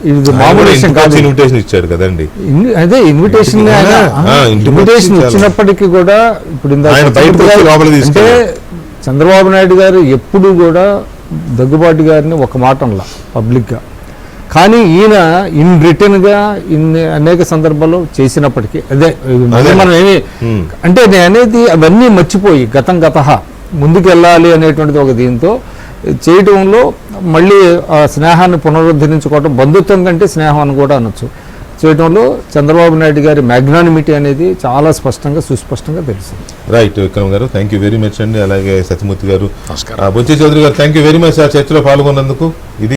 ఇది మామూలు విషయం కాదు. ఇన్విటేషన్ ఇచ్చాడు కదండి. అదే ఇన్విటేషన్ ఇచ్చినప్పటికీ కూడా ఇప్పుడు అంటే చంద్రబాబు నాయుడు గారు ఎప్పుడు కూడా దగ్గుబాటి గారిని ఒక మాట అనలా పబ్లిక్గా. కానీ ఈయన ఇన్ రిటర్న్గా ఇన్ని అనేక సందర్భాల్లో చేసినప్పటికీ మళ్ళీ మనం ఏమి అంటే నేను అనేది అవన్నీ మర్చిపోయి గతహ ముందుకు వెళ్ళాలి అనేటువంటిది ఒక దీంతో చేయటంలో మళ్ళీ ఆ స్నేహాన్ని పునరుద్ధరించుకోవటం, బంధుత్వం కంటే స్నేహం అని కూడా అనొచ్చు, చేయడంలో చంద్రబాబు నాయుడు గారి మ్యాగ్నానిమిటీ అనేది చాలా స్పష్టంగా సుస్పష్టంగా తెలుస్తుంది. రైట్ విక్రమ్ గారు, థ్యాంక్ యూ వెరీ మచ్ అండి. అలాగే సత్యమూర్తి గారు, బొంచి చౌదరి గారు, థ్యాంక్ యూ వెరీ మచ్ ఆ చర్చలో పాల్గొన్నందుకు. ఇది